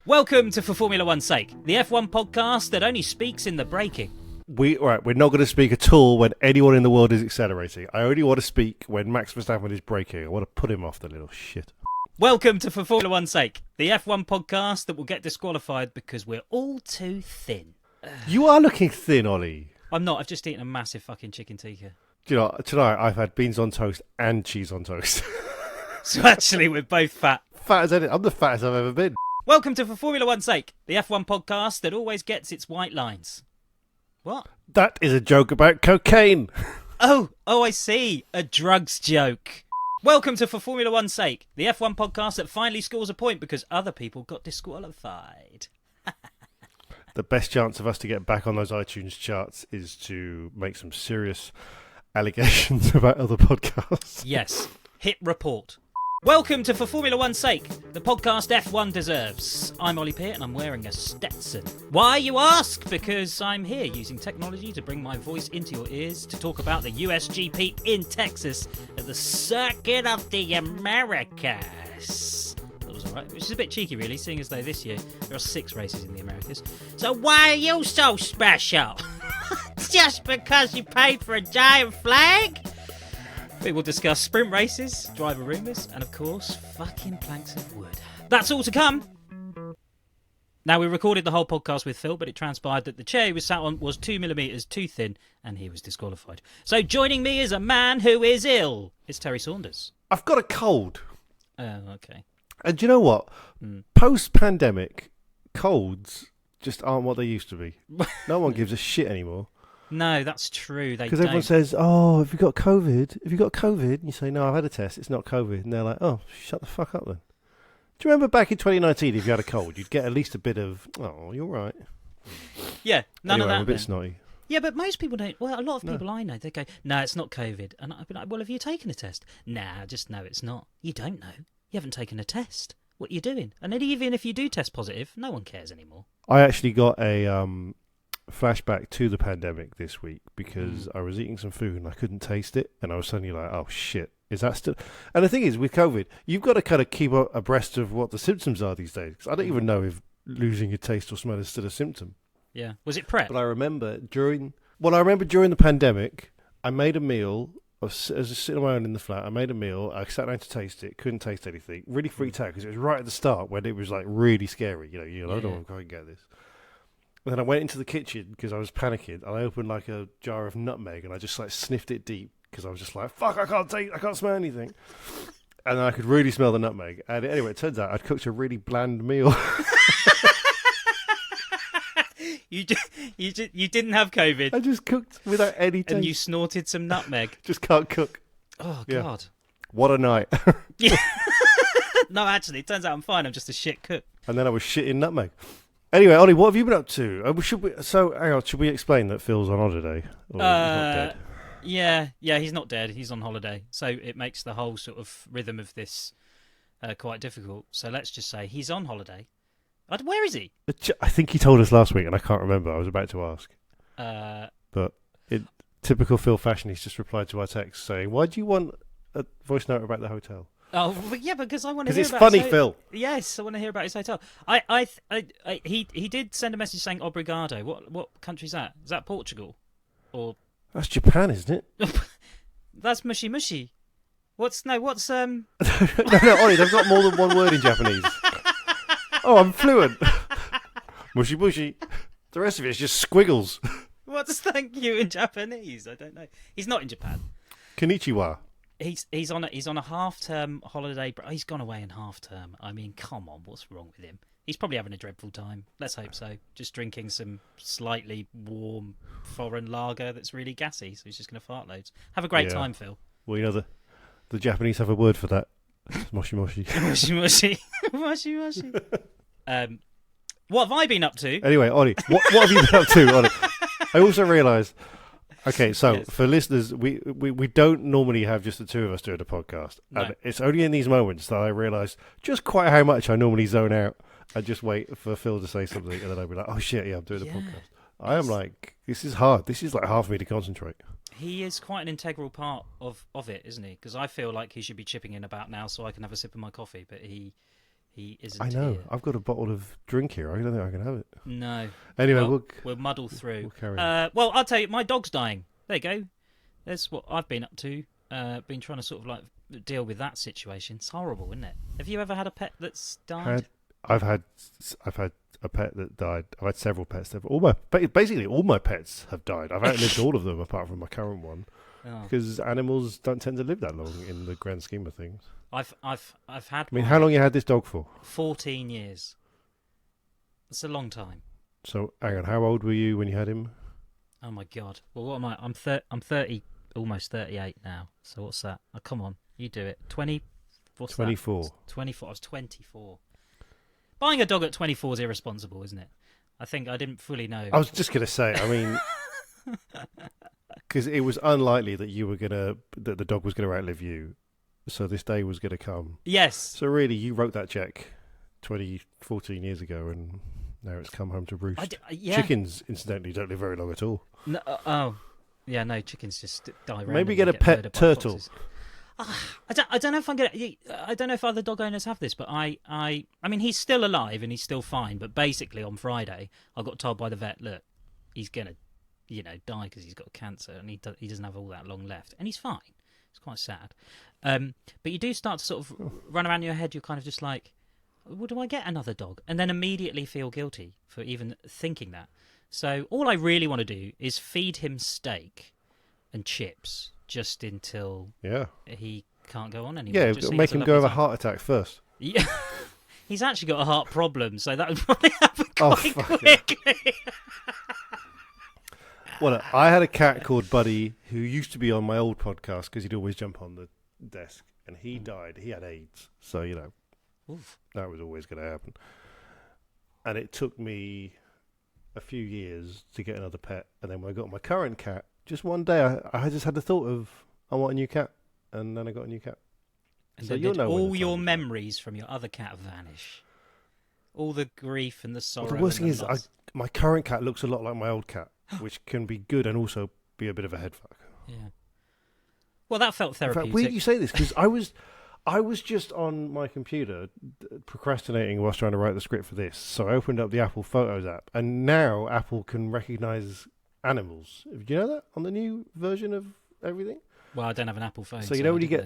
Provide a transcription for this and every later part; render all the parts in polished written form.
Welcome to For Formula One's Sake, the F1 podcast that only speaks in the braking. We're not going to speak at all when anyone in the world is accelerating. I only want to speak when Max Verstappen is braking. I want to put him off, the little shit. Welcome to For Formula One's Sake, the F1 podcast that will get disqualified because we're all too thin. You are looking thin, Ollie. I'm not, I've just eaten a massive fucking chicken tikka. Do you know, tonight I've had beans on toast and cheese on toast. So actually we're both fat. Fat as anything. I'm the fattest I've ever been. Welcome to For Formula One's Sake, the F1 podcast that always gets its white lines. What? That is a joke about cocaine. Oh, I see. A drugs joke. Welcome to For Formula One's Sake, the F1 podcast that finally scores a point because other people got disqualified. The best chance of us to get back on those iTunes charts is to make some serious allegations about other podcasts. Yes. Hit report. Welcome to For Formula One's Sake, the podcast F1 deserves. I'm Ollie Peart and I'm wearing a Stetson. Why, you ask? Because I'm here using technology to bring my voice into your ears to talk about the USGP in Texas at the Circuit of the Americas. That was alright, which is a bit cheeky really, seeing as though this year there are 6 races in the Americas. So why are you so special? Just because you paid for a giant flag? We will discuss sprint races, driver rumours, and of course, fucking planks of wood. That's all to come. Now, we recorded the whole podcast with Phill, but it transpired that the chair he was sat on was 2mm too thin, and he was disqualified. So joining me is a man who is ill. It's Terry Saunders. I've got a cold. Oh, okay. And do you know what? Post-pandemic, colds just aren't what they used to be. No one gives a shit anymore. No, that's true. Because everyone says, "Oh, have you got COVID? Have you got COVID?" And you say, "No, I've had a test. It's not COVID." And they're like, "Oh, shut the fuck up then." Do you remember back in 2019, if you had a cold, you'd get at least a bit of, "Oh, you're right." Yeah, none anyway, of that. I'm a bit snotty. Yeah, but most people don't. Well, a lot of people I know, they go, "No, it's not COVID." And I'd be like, "Well, have you taken a test?" "Nah, just no, it's not." You don't know. You haven't taken a test. What are you doing? And then even if you do test positive, no one cares anymore. I actually got a flashback to the pandemic this week because I was eating some food and I couldn't taste it, and I was suddenly like, "Oh shit, is that still?" And the thing is, with COVID, you've got to kind of keep abreast of what the symptoms are these days. Because I don't even know if losing your taste or smell is still a symptom. Yeah, was it prep? But I remember during the pandemic, I made a meal. I was sitting on my own in the flat. I made a meal. I sat down to taste it. Couldn't taste anything. Really freaked out because it was right at the start when it was like really scary. I don't know if I can get this. And then I went into the kitchen because I was panicking, and I opened like a jar of nutmeg, and I just like sniffed it deep because I was just like, "Fuck, I can't smell anything." And then I could really smell the nutmeg. And anyway, it turns out I'd cooked a really bland meal. You didn't have COVID. I just cooked without any taste. And you snorted some nutmeg. Just can't cook. Oh, Yeah. God. What a night. Yeah. No, actually, it turns out I'm fine. I'm just a shit cook. And then I was shitting nutmeg. Anyway, Ollie, what have you been up to? Hang on, should we explain that Phil's on holiday? Or he's not dead? Yeah, he's not dead. He's on holiday. So it makes the whole sort of rhythm of this quite difficult. So let's just say he's on holiday. Where is he? I think he told us last week, and I can't remember. I was about to ask. But in typical Phill fashion, he's just replied to our text saying, "Why do you want a voice note about the hotel?" Oh, but yeah, because I want to hear about. Because it's funny, Phill. Yes, I want to hear about his hotel. He did send a message saying obrigado. What country's that? Is that Portugal? Or That's Japan, isn't it? that's mushy. What's No, Ollie, they've got more than one word in Japanese. Oh, I'm fluent. Mushy. The rest of it is just squiggles. What's thank you in Japanese? I don't know. He's not in Japan. Konnichiwa. He's on a half-term holiday. He's gone away in half-term. I mean, come on, what's wrong with him? He's probably having a dreadful time. Let's hope so. Just drinking some slightly warm foreign lager that's really gassy, so he's just going to fart loads. Have a great time, Phill. Well, you know, the Japanese have a word for that. It's moshi. Moshi. What have I been up to? Anyway, Ollie, what have you been up to, Ollie? I also realised... Okay, so yes. For listeners, we don't normally have just the two of us doing a podcast. No. And it's only in these moments that I realise just quite how much I normally zone out and just wait for Phill to say something, and then I'll be like, "Oh shit, yeah, I'm doing a podcast." I am like, this is hard. This is like hard for me to concentrate. He is quite an integral part of it, isn't he? Because I feel like he should be chipping in about now so I can have a sip of my coffee, but he he isn't I know. here. I've got a bottle of drink here. I don't think I can have it. No. Anyway, Well, we'll muddle through. We'll carry on. Well, I'll tell you, my dog's dying. There you go. There's what I've been up to. Been trying to sort of like deal with that situation. It's horrible, isn't it? Have you ever had a pet that's died? I've had a pet that died. I've had several pets. Basically all my pets have died. I've outlived all of them apart from my current one, because animals don't tend to live that long in the grand scheme of things. I've had. I mean, how long you had this dog for? 14 years. That's a long time. So, hang on. How old were you when you had him? Oh my god. Well, what am I? I'm 30, almost 38 now. So what's that? Oh, come on, you do it. 20. What's 24. That? 24. I was 24. Buying a dog at 24 is irresponsible, isn't it? I think I didn't fully know. I was just going to say, I mean, because it was unlikely that that the dog was going to outlive you, so this day was going to come. Yes. So really, you wrote that check 14 years ago, and now it's come home to roost. Yeah. Chickens, incidentally, don't live very long at all. No, yeah, no, chickens just die. Maybe get a pet turtle. I don't know if I'm gonna. I don't know if other dog owners have this, but I mean, he's still alive and he's still fine. But basically, on Friday, I got told by the vet, look, he's gonna, die because he's got cancer and he doesn't have all that long left, and he's fine. It's quite sad. But you do start to sort of run around in your head. You're kind of just like, well, do I get another dog? And then immediately feel guilty for even thinking that. So all I really want to do is feed him steak and chips just until he can't go on anymore. Yeah, just make him go have a heart attack first. Yeah. He's actually got a heart problem, so that would probably happen quite quickly. Well, I had a cat called Buddy who used to be on my old podcast because he'd always jump on the desk, and he died. He had AIDS, so that was always going to happen. And it took me a few years to get another pet, and then when I got my current cat, just one day I just had the thought of, I want a new cat, and then I got a new cat. And so then all your memories from your other cat vanish. All the grief and the sorrow. Well, the worst thing is, my current cat looks a lot like my old cat, which can be good and also be a bit of a headfuck. Yeah. Well, that felt therapeutic. In fact, weird you say this, because I was just on my computer procrastinating whilst trying to write the script for this. So I opened up the Apple Photos app, and now Apple can recognise animals. Do you know that on the new version of everything? Well, I don't have an Apple phone. So you know when you get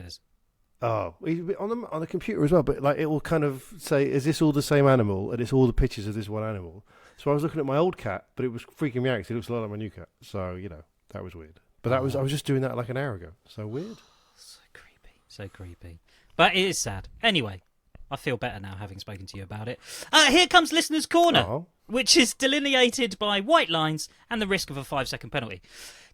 on the computer as well, but like it will kind of say, "Is this all the same animal?" And it's all the pictures of this one animal. So I was looking at my old cat, but it was freaking me out because it looks a lot like my new cat. So that was weird. But I was just doing that like an hour ago. So weird. So creepy. But it is sad. Anyway, I feel better now having spoken to you about it. Here comes Listener's Corner, which is delineated by white lines and the risk of a 5-second penalty.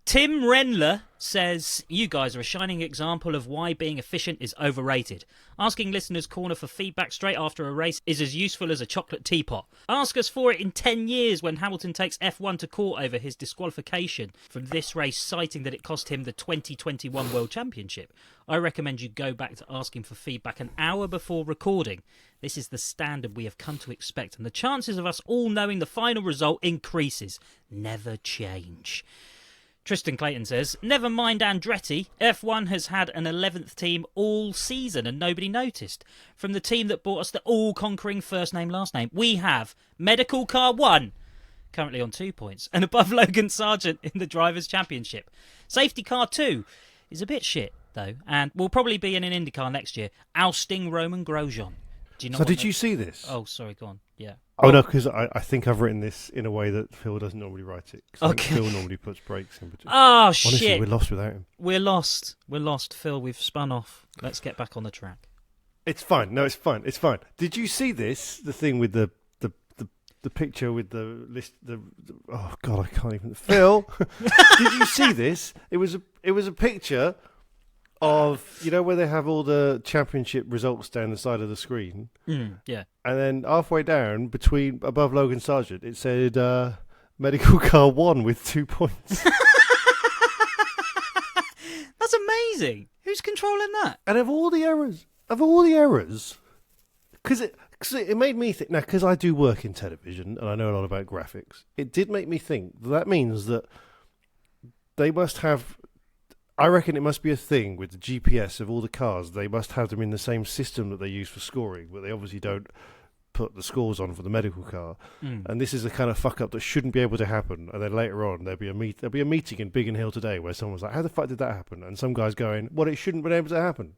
Tim Renler says, you guys are a shining example of why being efficient is overrated. Asking Listener's Corner for feedback straight after a race is as useful as a chocolate teapot. Ask us for it in 10 years when Hamilton takes F1 to court over his disqualification from this race, citing that it cost him the 2021 World Championship. I recommend you go back to asking for feedback an hour before recording. This is the standard we have come to expect, and the chances of us all knowing the final result increases. Never change. Tristan Clayton says, never mind Andretti, F1 has had an 11th team all season and nobody noticed. From the team that brought us the all-conquering first name, last name, we have Medical Car 1, currently on 2 points, and above Logan Sargent in the Drivers' Championship. Safety Car 2 is a bit shit, though, and will probably be in an IndyCar next year, ousting Roman Grosjean. Did you see this? Oh, sorry, go on. Yeah. Oh, no, because I think I've written this in a way that Phill doesn't normally write it. Okay. Phil normally puts breaks in between. Oh, Honestly, shit. we're lost without him. We're lost, Phil. We've spun off. Let's get back on the track. It's fine. No, it's fine. It's fine. Did you see this? The thing with the picture with the list. Oh, God, I can't even. Phil, did you see this? It was a picture of, where they have all the championship results down the side of the screen. Yeah. And then halfway down, above Logan Sargent, it said Medical Car 1 with 2 points. That's amazing. Who's controlling that? And of all the errors, because it made me think, now, because I do work in television and I know a lot about graphics, it did make me think that means that they must have I reckon it must be a thing with the GPS of all the cars. They must have them in the same system that they use for scoring, but they obviously don't put the scores on for the medical car. And this is the kind of fuck up that shouldn't be able to happen. And then later on, there'll be a meeting in Biggin Hill today where someone's like, "How the fuck did that happen?" And some guy's going, "Well, it shouldn't have been able to happen."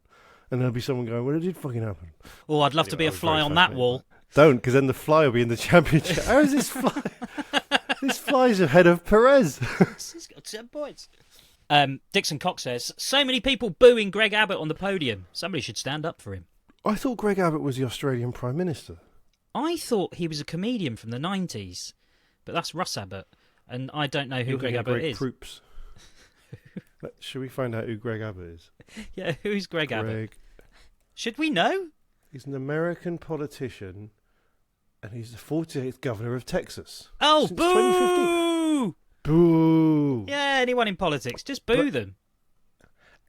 And there'll be someone going, "Well, it did fucking happen." Oh, I'd love to be a fly on that wall. Don't, because then the fly will be in the championship. How is this fly? This fly's ahead of Perez. He's got 10 points. Dixon Cox says, so many people booing Greg Abbott on the podium. Somebody should stand up for him. I thought Greg Abbott was the Australian Prime Minister. I thought he was a comedian from the 90s, but that's Russ Abbott, and I don't know who Greg Abbott is. Proops. Should we find out who Greg Abbott is? Yeah, who's Greg Abbott? Should we know? He's an American politician, and he's the 48th governor of Texas. Oh, boo! Boo! Yeah, anyone in politics, just boo them.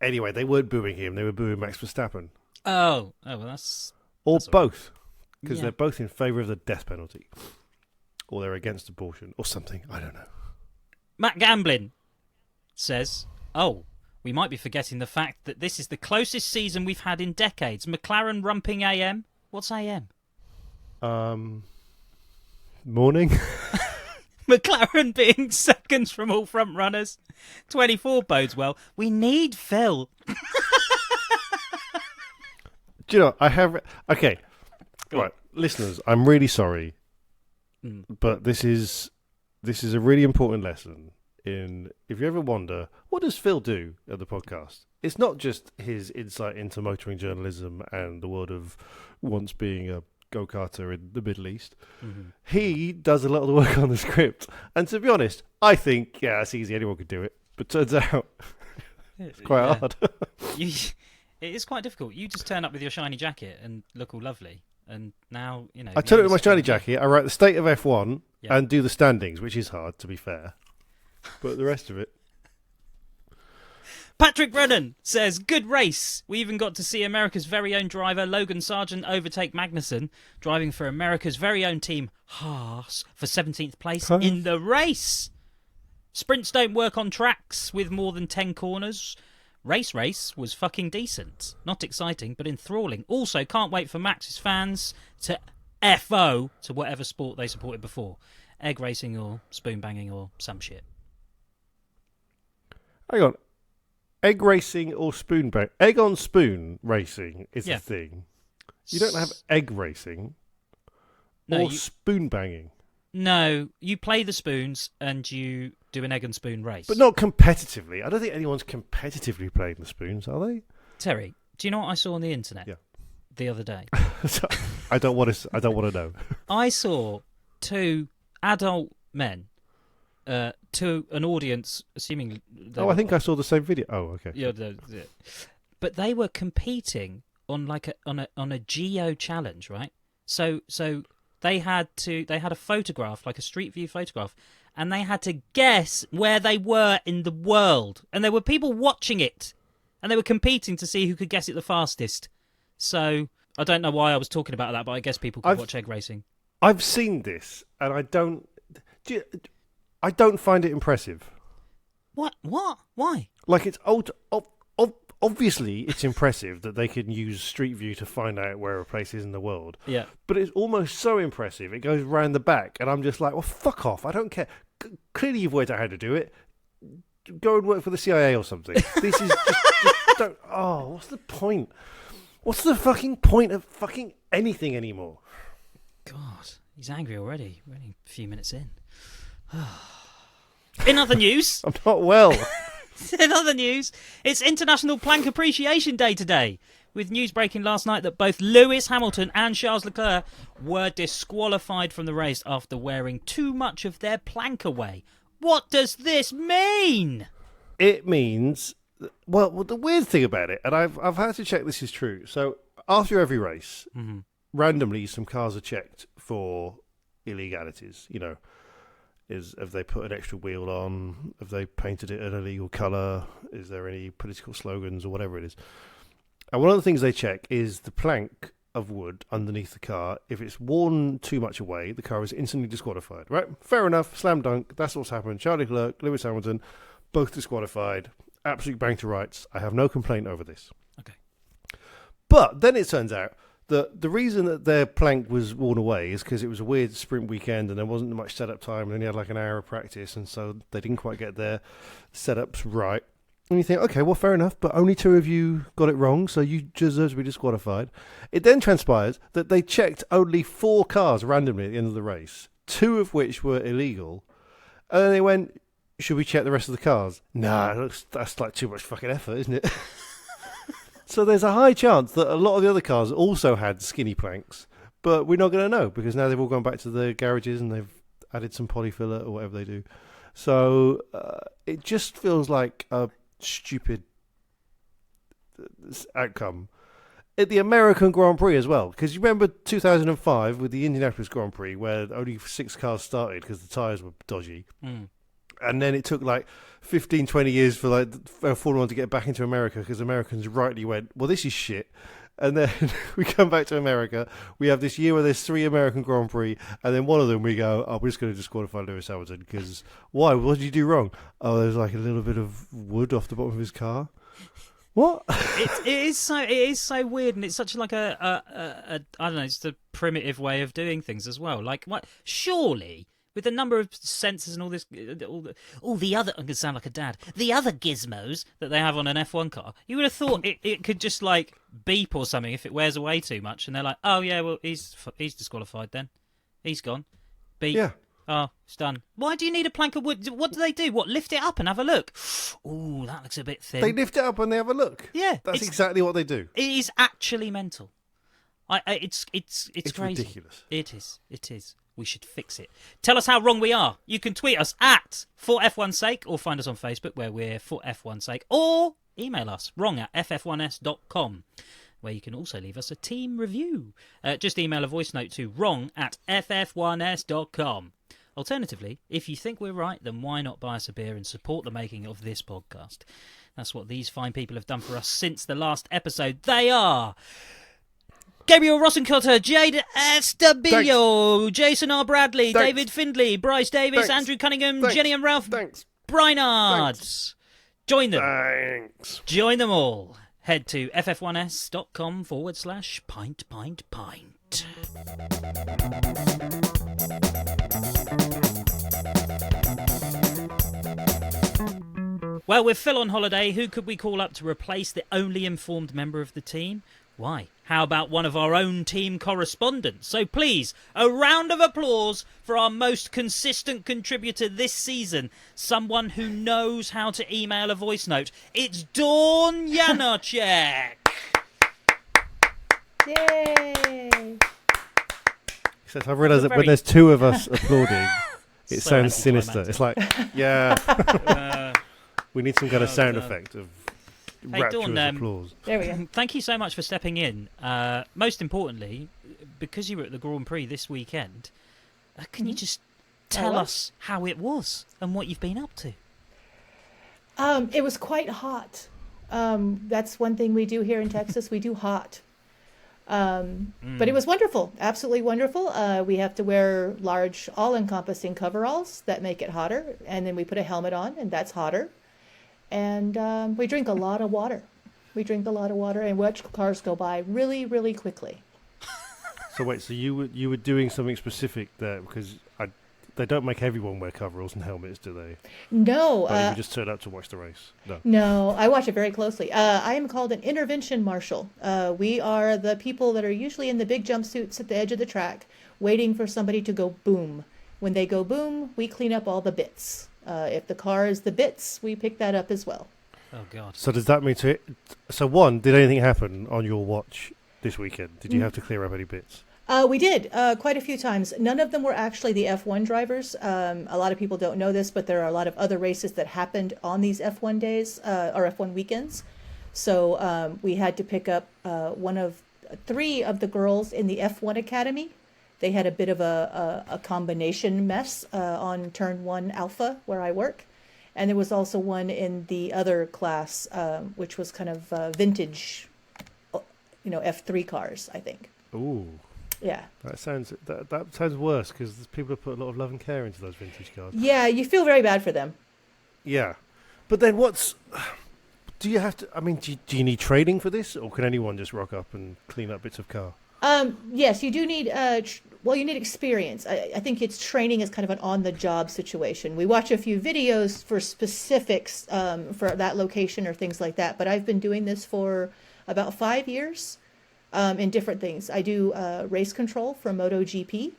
Anyway, they weren't booing him, they were booing Max Verstappen. Oh, well, that's... Or that's both, because they're both in favour of the death penalty. Or they're against abortion, or something, I don't know. Matt Gamblin says, we might be forgetting the fact that this is the closest season we've had in decades. McLaren rumping AM. What's AM? Morning. McLaren being seconds from all front runners. 24 bodes well. We need Phill. Do you know, I have... Okay, right, listeners, I'm really sorry, but this is a really important lesson in... If you ever wonder, what does Phill do at the podcast? It's not just his insight into motoring journalism and the world of once being a go-karter in the Middle East. He does a lot of the work on the script, and to be honest, I think it's easy, anyone could do it, but turns out it's quite hard. It is quite difficult. You just turn up with your shiny jacket and look all lovely, and now I turn up with my shiny jacket, I write the state of F1 and do the standings, which is hard, to be fair, but the rest of it. Patrick Brennan says, good race. We even got to see America's very own driver, Logan Sargent, overtake Magnussen, driving for America's very own team, Haas, for 17th place in the race. Sprints don't work on tracks with more than 10 corners. Race was fucking decent. Not exciting, but enthralling. Also, can't wait for Max's fans to FO to whatever sport they supported before. Egg racing or spoon banging or some shit. Hang on. Egg racing or spoon bang? Egg on spoon racing is a thing. You don't have egg racing or spoon banging. No, you play the spoons and you do an egg and spoon race. But not competitively. I don't think anyone's competitively playing the spoons, are they? Terry, do you know what I saw on the internet the other day? I don't want to know. I saw two adult men to an audience, assuming... I think I saw the same video. Oh, okay. Yeah, but they were competing on a geo challenge, right? So they had a photograph, like a street view photograph, and they had to guess where they were in the world, and there were people watching it, and they were competing to see who could guess it the fastest. So I don't know why I was talking about that, but I guess people could watch egg racing. I've seen this, and I don't find it impressive. What? Why? Like, it's obviously it's impressive that they can use Street View to find out where a place is in the world. Yeah. But it's almost so impressive, it goes round the back, and I'm just like, well, fuck off. I don't care. Clearly you've worked out how to do it. Go and work for the CIA or something. This is just don't... Oh, what's the point? What's the fucking point of fucking anything anymore? God, he's angry already. We're only a few minutes in. In other news... I'm not well. In other news, it's International Plank Appreciation Day today, with news breaking last night that both Lewis Hamilton and Charles Leclerc were disqualified from the race after wearing too much of their plank away. What does this mean? It means... Well, the weird thing about it, and I've had to check this is true, so after every race, randomly some cars are checked for illegalities, you know. Have they put an extra wheel on? Have they painted it an illegal colour? Is there any political slogans or whatever it is? And one of the things they check is the plank of wood underneath the car. If it's worn too much away, the car is instantly disqualified, right? Fair enough, slam dunk, that's what's happened. Charles Leclerc, Lewis Hamilton, both disqualified. absolute bang to rights. I have no complaint over this. Okay. But then it turns out that the reason that their plank was worn away is because it was a weird sprint weekend and there wasn't much setup time and they only had like an hour of practice, and so they didn't quite get their setups right. And you think, okay, well, fair enough, but only 2 of you got it wrong, so you deserve to be disqualified. It then transpires that they checked only 4 cars randomly at the end of the race, 2 of which were illegal, and then they went, should we check the rest of the cars? Nah, that's like too much fucking effort, isn't it? So there's a high chance that a lot of the other cars also had skinny planks, but we're not going to know because now they've all gone back to their garages and they've added some polyfiller or whatever they do. So it just feels like a stupid outcome. At the American Grand Prix as well, because you remember 2005 with the Indianapolis Grand Prix where only 6 cars started because the tyres were dodgy. And then it took like 15, 20 years for like Formula 1 to get back into America because Americans rightly went, well, this is shit. And then we come back to America. We have this year where there's 3 American Grand Prix, and then one of them we go, oh, we're just going to disqualify Lewis Hamilton because why? What did you do wrong? Oh, there's like a little bit of wood off the bottom of his car. What? it is so weird, and it's such like a I don't know, it's a primitive way of doing things as well. Like, what? Surely, with the number of sensors and all this, all the other, I'm going to sound like a dad, the other gizmos that they have on an F1 car, you would have thought it could just like beep or something if it wears away too much, and they're like, oh yeah, well he's disqualified then, he's gone, beep. Yeah. Oh, it's done. Why do you need a plank of wood? What do they do? What, lift it up and have a look? Ooh, that looks a bit thin. They lift it up and they have a look. Yeah, that's exactly what they do. It is actually mental. It's crazy. Ridiculous. It is. We should fix it. Tell us how wrong we are. You can tweet us at For F1's Sake, or find us on Facebook where we're For F1's Sake, or email us wrong@ff1s.com, where you can also leave us a team review. Just email a voice note to wrong@ff1s.com. Alternatively, if you think we're right, then why not buy us a beer and support the making of this podcast? That's what these fine people have done for us since the last episode. They are Gabriel Rosencotter, Jade Estabillo, Jason R. Bradley, Thanks. David Findley, Bryce Davis, Thanks. Andrew Cunningham, Thanks. Jenny and Ralph Thanks. Brynard. Thanks. Join them. Thanks. Join them all. Head to ff1s.com/pint. Well, with Phill on holiday, who could we call up to replace the only informed member of the team? Why? How about one of our own team correspondents? So please, a round of applause for our most consistent contributor this season, someone who knows how to email a voice note. It's Dawn Janáček. Yay! Except I've realised that when there's 2 of us applauding, it So sounds sinister. It's like, yeah, we need some kind of sound God. effect of Hey, rapturous Dawn, applause. There we go. Thank you so much for stepping in. Most importantly, because you were at the Grand Prix this weekend, can you just tell us how it was and what you've been up to? It was quite hot. That's one thing we do here in Texas. We do hot. But it was wonderful. Absolutely wonderful. We have to wear large, all-encompassing coveralls that make it hotter. And then we put a helmet on, and that's hotter. And we drink a lot of water. And watch cars go by really, really quickly. So wait, so you were doing something specific there because they don't make everyone wear coveralls and helmets, do they? No. Or you just turned up to watch the race? No. No, I watch it very closely. I am called an intervention marshal. We are the people that are usually in the big jumpsuits at the edge of the track, waiting for somebody to go boom. When they go boom, we clean up all the bits. If the car is the bits, we pick that up as well. Oh, God. So does that mean did anything happen on your watch this weekend? Did you have to clear up any bits? We did, quite a few times. None of them were actually the F1 drivers. A lot of people don't know this, but there are a lot of other races that happened on these F1 days, or F1 weekends. So we had to pick up one of 3 of the girls in the F1 Academy. They had a bit of a combination mess on Turn 1 Alpha, where I work. And there was also one in the other class, which was kind of vintage, F3 cars, I think. Ooh. Yeah. That sounds worse because people have put a lot of love and care into those vintage cars. Yeah, you feel very bad for them. Yeah. But then Do you have to? I mean, do you need training for this, or can anyone just rock up and clean up bits of car? Yes, you do need. You need experience. I think it's training is kind of an on-the-job situation. We watch a few videos for specifics for that location or things like that. But I've been doing this for about 5 years in different things. I do race control for MotoGP,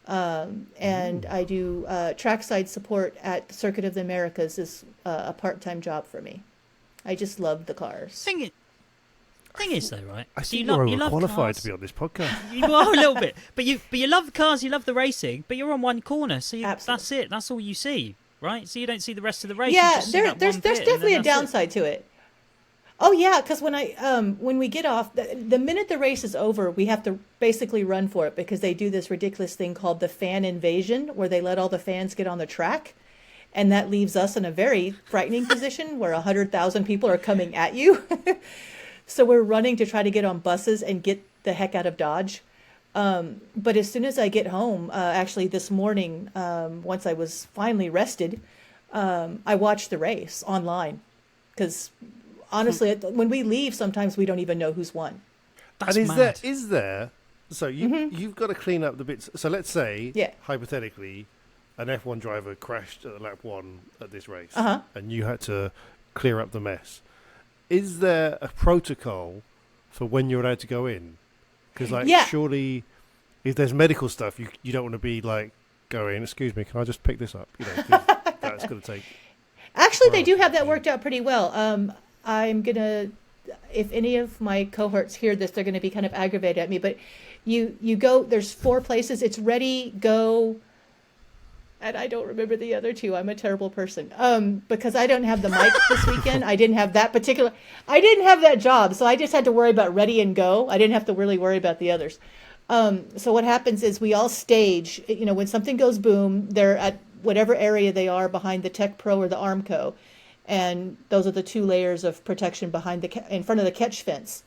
and I do trackside support at the Circuit of the Americas is a part-time job for me. I just love the cars. Thing is, though, right? I so think you you're qualified cars. to be on this podcast. You are a little bit, but you love the cars, you love the racing, but you're on one corner, so Absolutely. that's it. That's all you see, right? So you don't see the rest of the race. Yeah, you just see that there's one bit, and definitely then a that's downside to it. Oh yeah, because when we get off, the minute the race is over, we have to basically run for it because they do this ridiculous thing called the fan invasion, where they let all the fans get on the track, and that leaves us in a very frightening position where 100,000 people are coming at you. So we're running to try to get on buses and get the heck out of Dodge. But as soon as I get home, actually this morning, once I was finally rested, I watched the race online. Because honestly, when we leave, sometimes we don't even know who's won. That's and mad. is there? So you've got to clean up the bits. So let's say, hypothetically, an F1 driver crashed at lap 1 at this race, and you had to clear up the mess. Is there a protocol for when you're allowed to go in? Because, surely, if there's medical stuff, you don't want to be like going, excuse me, can I just pick this up? You know, 'cause that's going to take. Actually, they do have that worked out pretty well. I'm going to, if any of my cohorts hear this, they're going to be kind of aggravated at me. But you go, there's 4 places. It's ready, go. And I don't remember the other 2. I'm a terrible person. Because I don't have the mic this weekend. I didn't have that job. So I just had to worry about ready and go. I didn't have to really worry about the others. So what happens is we all stage, when something goes boom, they're at whatever area they are behind the Tech Pro or the Armco. And those are the 2 layers of protection in front of the catch fence.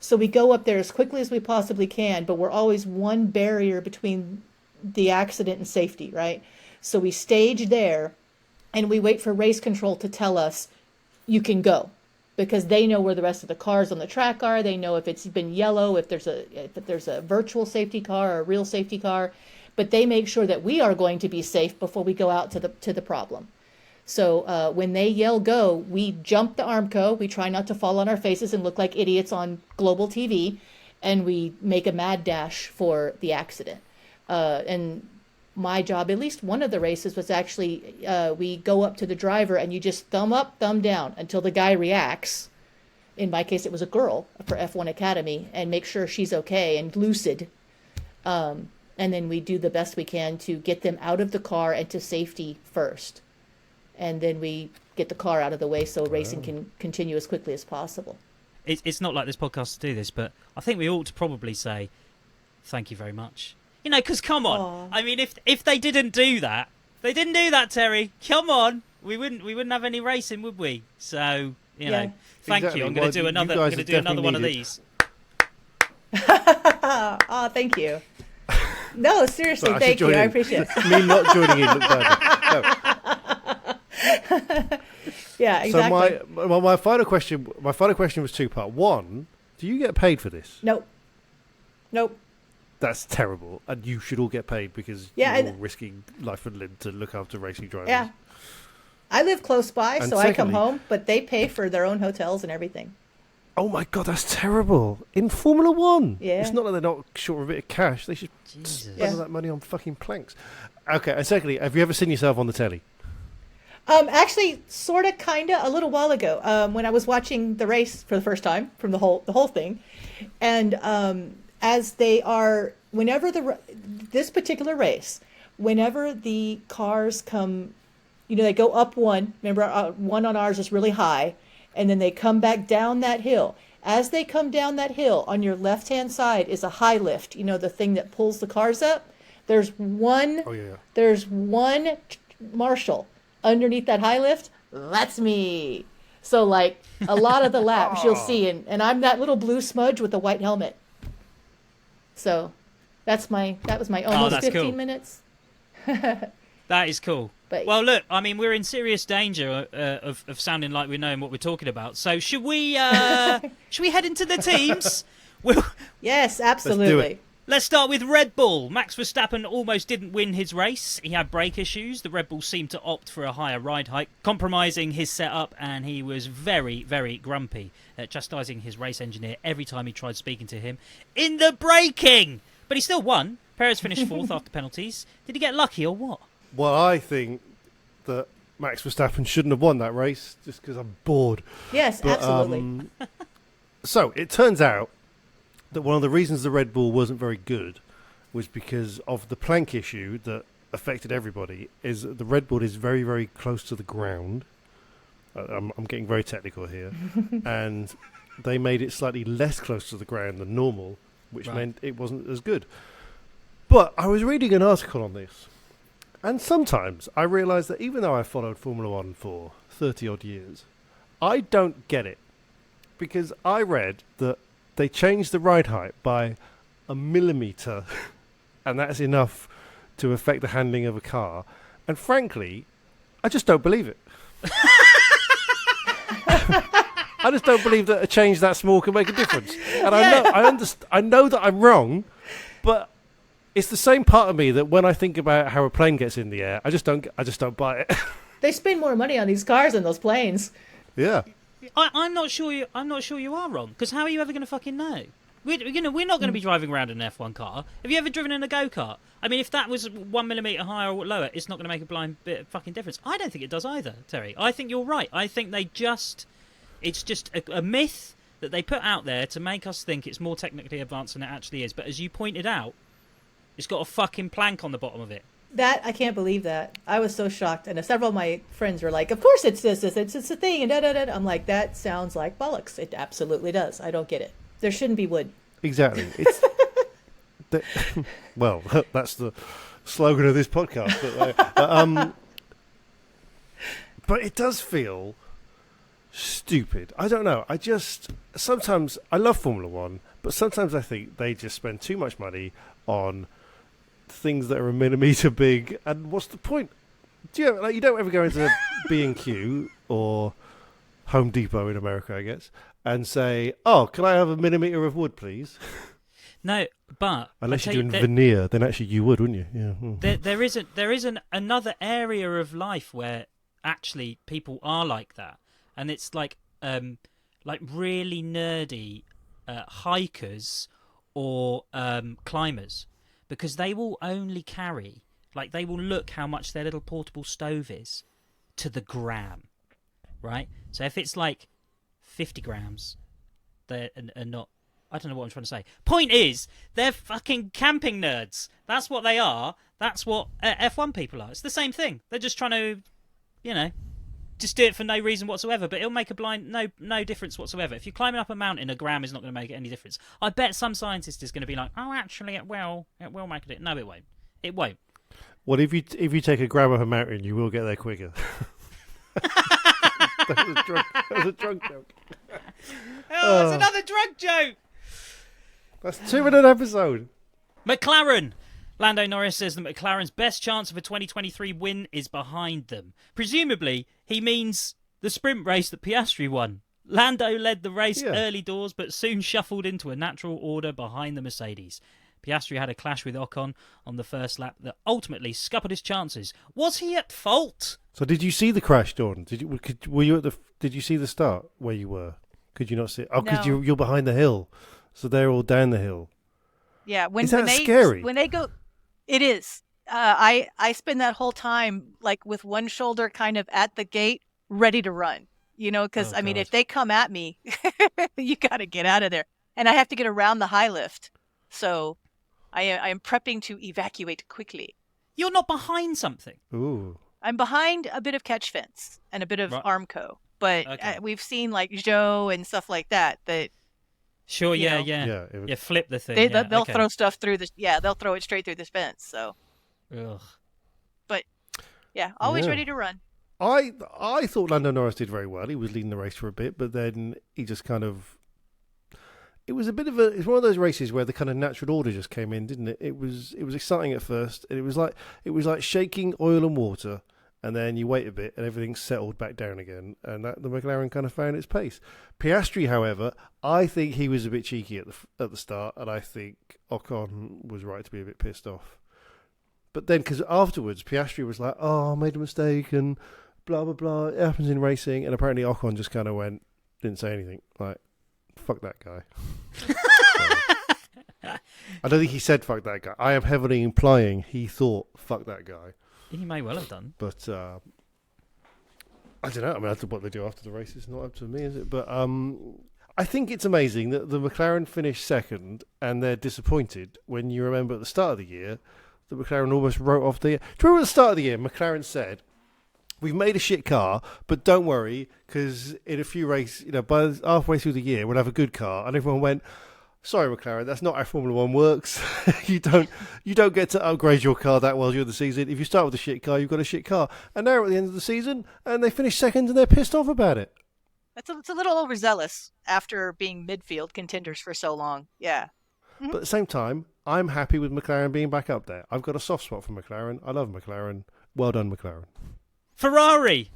So we go up there as quickly as we possibly can, but we're always one barrier between the accident and safety, right? So we stage there, and we wait for race control to tell us, you can go. Because they know where the rest of the cars on the track are. They know if it's been yellow, if there's a virtual safety car or a real safety car. But they make sure that we are going to be safe before we go out to the problem. So when they yell go, we jump the Armco. We try not to fall on our faces and look like idiots on global TV. And we make a mad dash for the accident. And my job, at least one of the races, was actually we go up to the driver and you just thumb up, thumb down until the guy reacts. In my case, it was a girl for F1 Academy, and make sure she's okay and lucid. And then we do the best we can to get them out of the car and to safety first. And then we get the car out of the way so racing can continue as quickly as possible. It's not like this podcast to do this, but I think we ought to probably say thank you very much. Because come on. Aww. I mean, if they didn't do that, Terry. Come on, we wouldn't have any racing, would we? So thank Exactly. you. I'm going to do another one of these. Oh, thank you. No, seriously, thank you. I appreciate it. Me not joining in looked bad. No. Yeah, exactly. So my final question was 2-part. 1, do you get paid for this? Nope. That's terrible, and you should all get paid because you're all risking life and limb to look after racing drivers. Yeah. I live close by, and so secondly, I come home, but they pay for their own hotels and everything. Oh my God, that's terrible. In Formula 1. Yeah. It's not that they're not short of a bit of cash. They should spend all that money on fucking planks. Okay, and secondly, have you ever seen yourself on the telly? Actually, sort of, kind of, a little while ago, when I was watching the race for the first time from the whole thing, and as they are, whenever this particular race, whenever the cars come, they go up one. Remember, one on ours is really high, and then they come back down that hill. As they come down that hill, on your left-hand side is a high lift. The thing that pulls the cars up. There's one. Oh yeah. There's one marshal underneath that high lift. That's me. So like a lot of the laps you'll see, and I'm that little blue smudge with the white helmet. So that was my almost 15 cool. minutes. That is cool. But Well, look, I mean, we're in serious danger of sounding like we know what we're talking about. So should we head into the teams? yes, absolutely. Let's start with Red Bull. Max Verstappen almost didn't win his race. He had brake issues. The Red Bull seemed to opt for a higher ride height, compromising his setup, and he was very, very grumpy, chastising his race engineer every time he tried speaking to him in the braking. But he still won. Perez finished fourth after penalties. Did he get lucky or what? Well, I think that Max Verstappen shouldn't have won that race just because I'm bored. Yes, absolutely. So it turns out that one of the reasons the Red Bull wasn't very good was because of the plank issue that affected everybody. Is the Red Bull is very, very close to the ground. I'm getting very technical here. And they made it slightly less close to the ground than normal, which meant it wasn't as good. But I was reading an article on this, and sometimes I realise that even though I followed Formula One for 30-odd years, I don't get it. Because I read that they changed the ride height by a millimetre, and that's enough to affect the handling of a car. And frankly, I just don't believe it. I just don't believe that a change that small can make a difference. And I know that I'm wrong, but it's the same part of me that when I think about how a plane gets in the air, I just don't buy it. They spend more money on these cars than those planes. Yeah. I'm not sure you are wrong, because how are you ever going to fucking know? We're not going to be driving around in an F1 car. Have you ever driven in a go-kart? I mean, if that was 1 millimetre higher or lower, it's not going to make a blind bit of fucking difference. I don't think it does either, Terry. I think you're right. I think it's just a myth that they put out there to make us think it's more technically advanced than it actually is. But as you pointed out, it's got a fucking plank on the bottom of it. That, I can't believe that. I was so shocked. And several of my friends were like, of course it's this, it's a thing, and da-da-da. I'm like, that sounds like bollocks. It absolutely does. I don't get it. There shouldn't be wood. Exactly. It's well, that's the slogan of this podcast. But it does feel stupid. I don't know. Sometimes I love Formula One, but sometimes I think they just spend too much money on things that are a millimetre big, and what's the point? You don't ever go into B&Q or Home Depot in America, I guess, and say, "Oh, can I have a millimetre of wood, please?" No, but unless you're doing veneer, then actually you would, wouldn't you? Yeah. There isn't another area of life where actually people are like that, and it's like really nerdy hikers or climbers. Because they will only carry, they will look how much their little portable stove is to the gram, right? So if it's 50 grams, they're not, I don't know what I'm trying to say. Point is, they're fucking camping nerds. That's what they are. That's what F1 people are. It's the same thing. They're just trying to, just do it for no reason whatsoever, but it'll make no difference whatsoever. If you're climbing up a mountain, a gram is not going to make any difference. I bet some scientist is going to be like, "Oh, actually, it will make a difference." No, it won't. It won't. Well, if you take a gram up a mountain, you will get there quicker. That was a drunk joke. Oh, it's another drug joke. That's 2 in an episode. McLaren. Lando Norris says that McLaren's best chance of a 2023 win is behind them. Presumably, he means the sprint race that Piastri won. Lando led the race early doors, but soon shuffled into a natural order behind the Mercedes. Piastri had a clash with Ocon on the first lap that ultimately scuppered his chances. Was he at fault? So did you see the crash, Dawn? Did you see the start where you were? Could you not see it? Oh, because you're behind the hill. So they're all down the hill. Yeah. Is that scary? When they go... It is. I spend that whole time with one shoulder kind of at the gate, ready to run. Because I mean, if they come at me, you got to get out of there, and I have to get around the high lift. So I am prepping to evacuate quickly. You're not behind something. Ooh. I'm behind a bit of catch fence and a bit of Armco, but we've seen Joe and stuff like that. Sure, yeah. Flip the thing. They'll throw stuff through this. Yeah, they'll throw it straight through this fence. So, ugh. But always ready to run. I thought Lando Norris did very well. He was leading the race for a bit, but then he just kind of. It was it's one of those races where the kind of natural order just came in, didn't it? It was exciting at first. It was like shaking oil and water, and then you wait a bit, and everything's settled back down again, and the McLaren kind of found its pace. Piastri, however, I think he was a bit cheeky at the start, and I think Ocon was right to be a bit pissed off. But then, because afterwards, Piastri was like, "Oh, I made a mistake," and blah blah blah. It happens in racing, and apparently Ocon just kind of didn't say anything, like, "Fuck that guy." I don't think he said "fuck that guy." I am heavily implying he thought "fuck that guy." He may well have done. But I don't know. I mean, that's what they do after the race. It's not up to me, is it? But I think it's amazing that the McLaren finished second, and they're disappointed when you remember at the start of the year, the McLaren almost wrote off the year. Do you remember at the start of the year, McLaren said, "We've made a shit car, but don't worry, because in a few races, by halfway through the year, we'll have a good car." And everyone went, "Sorry, McLaren, that's not how Formula One works. You don't get to upgrade your car that well during the season. If you start with a shit car, you've got a shit car." And now we're at the end of the season, and they finished second, and they're pissed off about it. It's a little overzealous after being midfield contenders for so long. Yeah. But at the same time, I'm happy with McLaren being back up there. I've got a soft spot for McLaren. I love McLaren. Well done, McLaren. Ferrari!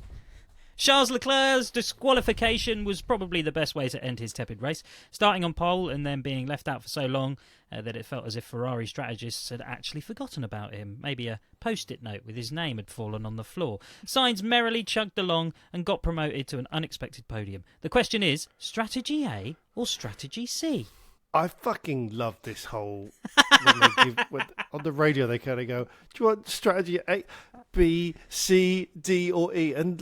Charles Leclerc's disqualification was probably the best way to end his tepid race, starting on pole and then being left out for so long that it felt as if Ferrari strategists had actually forgotten about him. Maybe a post-it note with his name had fallen on the floor. Sainz merrily chugged along and got promoted to an unexpected podium. The question is, strategy A or strategy C? I fucking love this whole... on the radio, they kind of go, "Do you want strategy A, B, C, D, or E?" And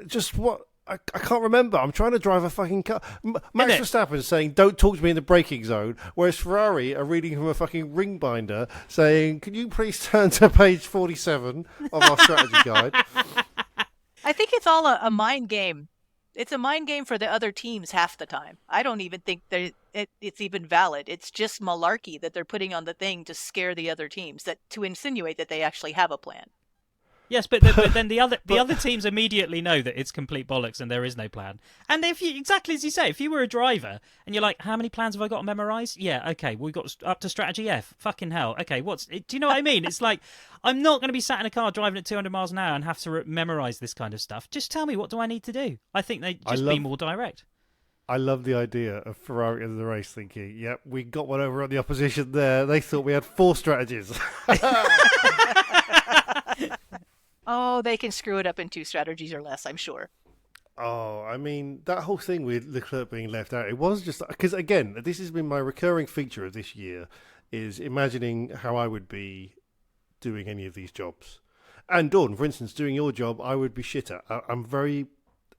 just what? I can't remember. I'm trying to drive a fucking car. Max Verstappen saying, "Don't talk to me in the braking zone," whereas Ferrari are reading from a fucking ring binder saying, "Can you please turn to page 47 of our strategy guide?" I think it's all a mind game. It's a mind game for the other teams half the time. I don't even think it's even valid. It's just malarkey that they're putting on the thing to scare the other teams, to insinuate that they actually have a plan. Yes, but then the other teams immediately know that it's complete bollocks and there is no plan. And if you, exactly as you say, if you were a driver and you're like, "How many plans have I got to memorise?" "Yeah, okay, we got up to strategy F. Fucking hell. Okay, do you know what I mean? It's like, I'm not going to be sat in a car driving at 200 miles an hour and have to memorise this kind of stuff. Just tell me, what do I need to do? I think they'd just be more direct. I love the idea of Ferrari in the race thinking, "Yep, we got one over on the opposition there. They thought we had 4 strategies." Oh, they can screw it up in 2 strategies or less, I'm sure. Oh, I mean, that whole thing with Leclerc being left out, it was just... Because, again, this has been my recurring feature of this year, is imagining how I would be doing any of these jobs. And, Dawn, for instance, doing your job, I would be shit at. I'm very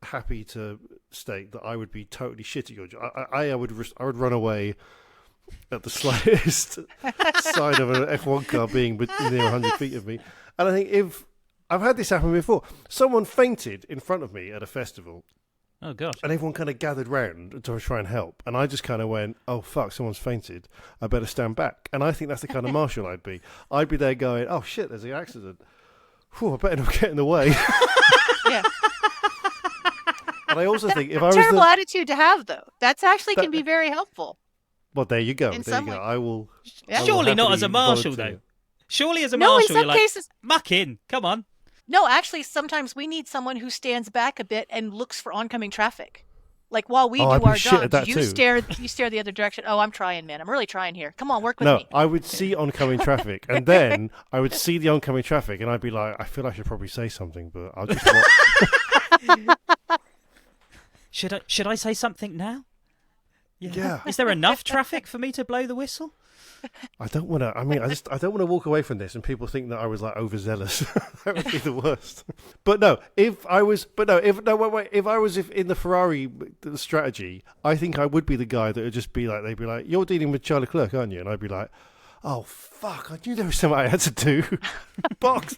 happy to state that I would be totally shit at your job. I would run away at the slightest sign of an F1 car being near 100 feet of me. And I think if... I've had this happen before. Someone fainted in front of me at a festival. Oh, God. And everyone kind of gathered round to try and help. And I just kind of went, "Oh, fuck, someone's fainted. I better stand back." And I think that's the kind of marshal I'd be. I'd be there going, "Oh, shit, there's an accident. Whew, I better not get in the way." Yeah. And I also think if I was terrible attitude to have, though. That's actually can be very helpful. Well, there you go. In There you some go. way. I will... Yeah. Surely not as a marshal, volunteer. though. Surely as a No, in marshal, some you're cases... like, "Muck in, come on." No, actually, sometimes we need someone who stands back a bit and looks for oncoming traffic. Like, while we do I'd be our shit at jobs, that you too. stare the other direction. "Oh, I'm trying, man. I'm really trying here. Come on, work with No, me." I would see oncoming traffic, and then I would see the oncoming traffic, and I'd be like, "I feel I should probably say something, but I'll just watch." Should I say something now? Yeah. Is there enough traffic for me to blow the whistle? I don't want to. I mean, I don't want to walk away from this and people think that I was like overzealous. That would be the worst. But no, if I was in the Ferrari strategy, I think I would be the guy that would just be like, they'd be like, "You're dealing with Charles Leclerc, aren't you?" And I'd be like, "Oh fuck! I knew there was something I had to do." box.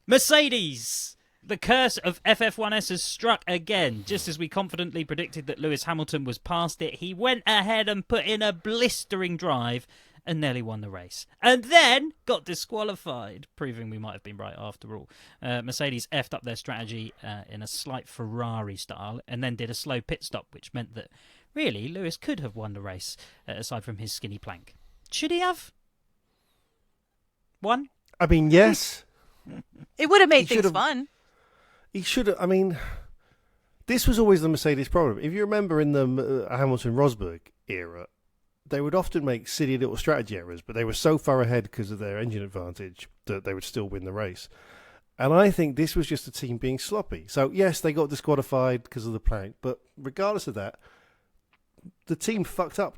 Mercedes! The curse of FF1S has struck again. Just as we confidently predicted that Lewis Hamilton was past it, he went ahead and put in a blistering drive and nearly won the race. And then got disqualified, proving we might have been right after all. Mercedes effed up their strategy in a slight Ferrari style and then did a slow pit stop, which meant that really Lewis could have won the race, aside from his skinny plank. Should he have? Won? I mean, yes. It would have made He things should've- fun. He should have. I mean, this was always the Mercedes problem. If you remember in the Hamilton-Rosberg era, they would often make silly little strategy errors, but they were so far ahead because of their engine advantage that they would still win the race. And I think this was just a team being sloppy. So, yes, they got disqualified because of the plank, but regardless of that, the team fucked up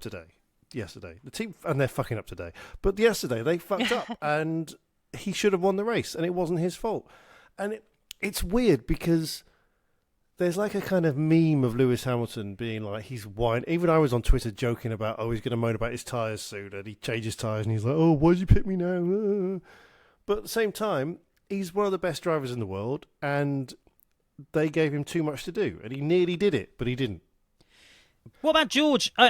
yesterday. The team, and they're fucking up today. But yesterday, they fucked up, and he should have won the race, and it wasn't his fault. And it's weird because there's like a kind of meme of Lewis Hamilton being like, he's whining. Even I was on Twitter joking about, he's going to moan about his tyres soon, and he changes tyres, and he's like, why'd you pick me now? But at the same time, he's one of the best drivers in the world, and they gave him too much to do, and he nearly did it, but he didn't. What about George? Oh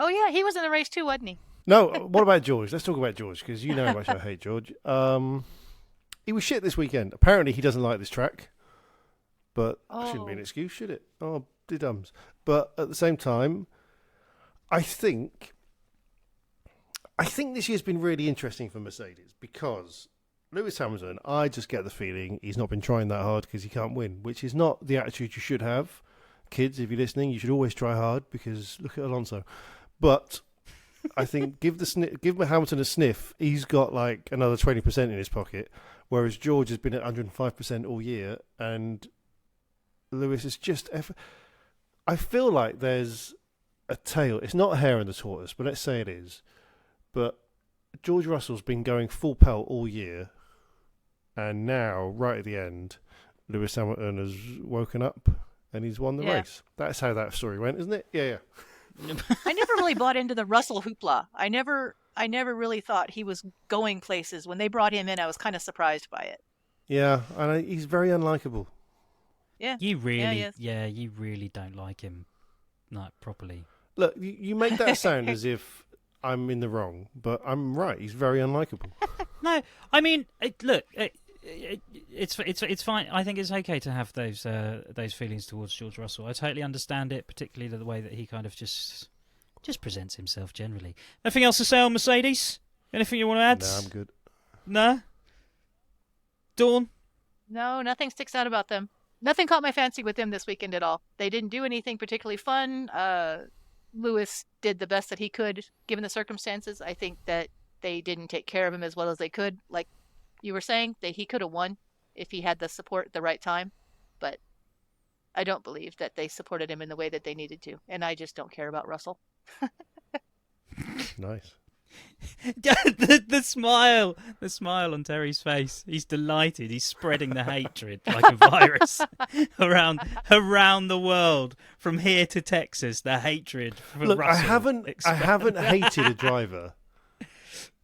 yeah, he was in the race too, wasn't he? No, what about George? Let's talk about George, because you know how much I hate George. He was shit this weekend. Apparently he doesn't like this track, but that shouldn't be an excuse, should it? Oh, dums. But at the same time, I think this year's been really interesting for Mercedes, because Lewis Hamilton, I just get the feeling he's not been trying that hard because he can't win, which is not the attitude you should have. Kids, if you're listening, you should always try hard, because look at Alonso. But I think give Hamilton a sniff. He's got like another 20% in his pocket, whereas George has been at 105% all year, and Lewis is just. I feel like there's a tail. It's not a hair in the tortoise, but let's say it is. But George Russell's been going full pelt all year, and now, right at the end, Lewis Hamilton has woken up and he's won the race. That's how that story went, isn't it? Yeah. I never really bought into the Russell hoopla. I never really thought he was going places. When they brought him in, I was kind of surprised by it. Yeah, and he's very unlikable. Yeah. You really don't like him, not properly. Look, you make that sound as if I'm in the wrong, but I'm right. He's very unlikable. No, I mean, look, it's fine. I think it's okay to have those feelings towards George Russell. I totally understand it, particularly the way that he kind of just presents himself generally. Anything else to say on Mercedes? Anything you want to add? No, I'm good. No? Dawn? No, nothing sticks out about them. Nothing caught my fancy with them this weekend at all. They didn't do anything particularly fun. Lewis did the best that he could, given the circumstances. I think that they didn't take care of him as well as they could. Like you were saying, that he could have won if he had the support at the right time. But I don't believe that they supported him in the way that they needed to. And I just don't care about Russell. Nice. the smile on Terry's face. He's delighted. He's spreading the hatred like a virus around the world, from here to Texas. The hatred for Look, Russell. I haven't hated a driver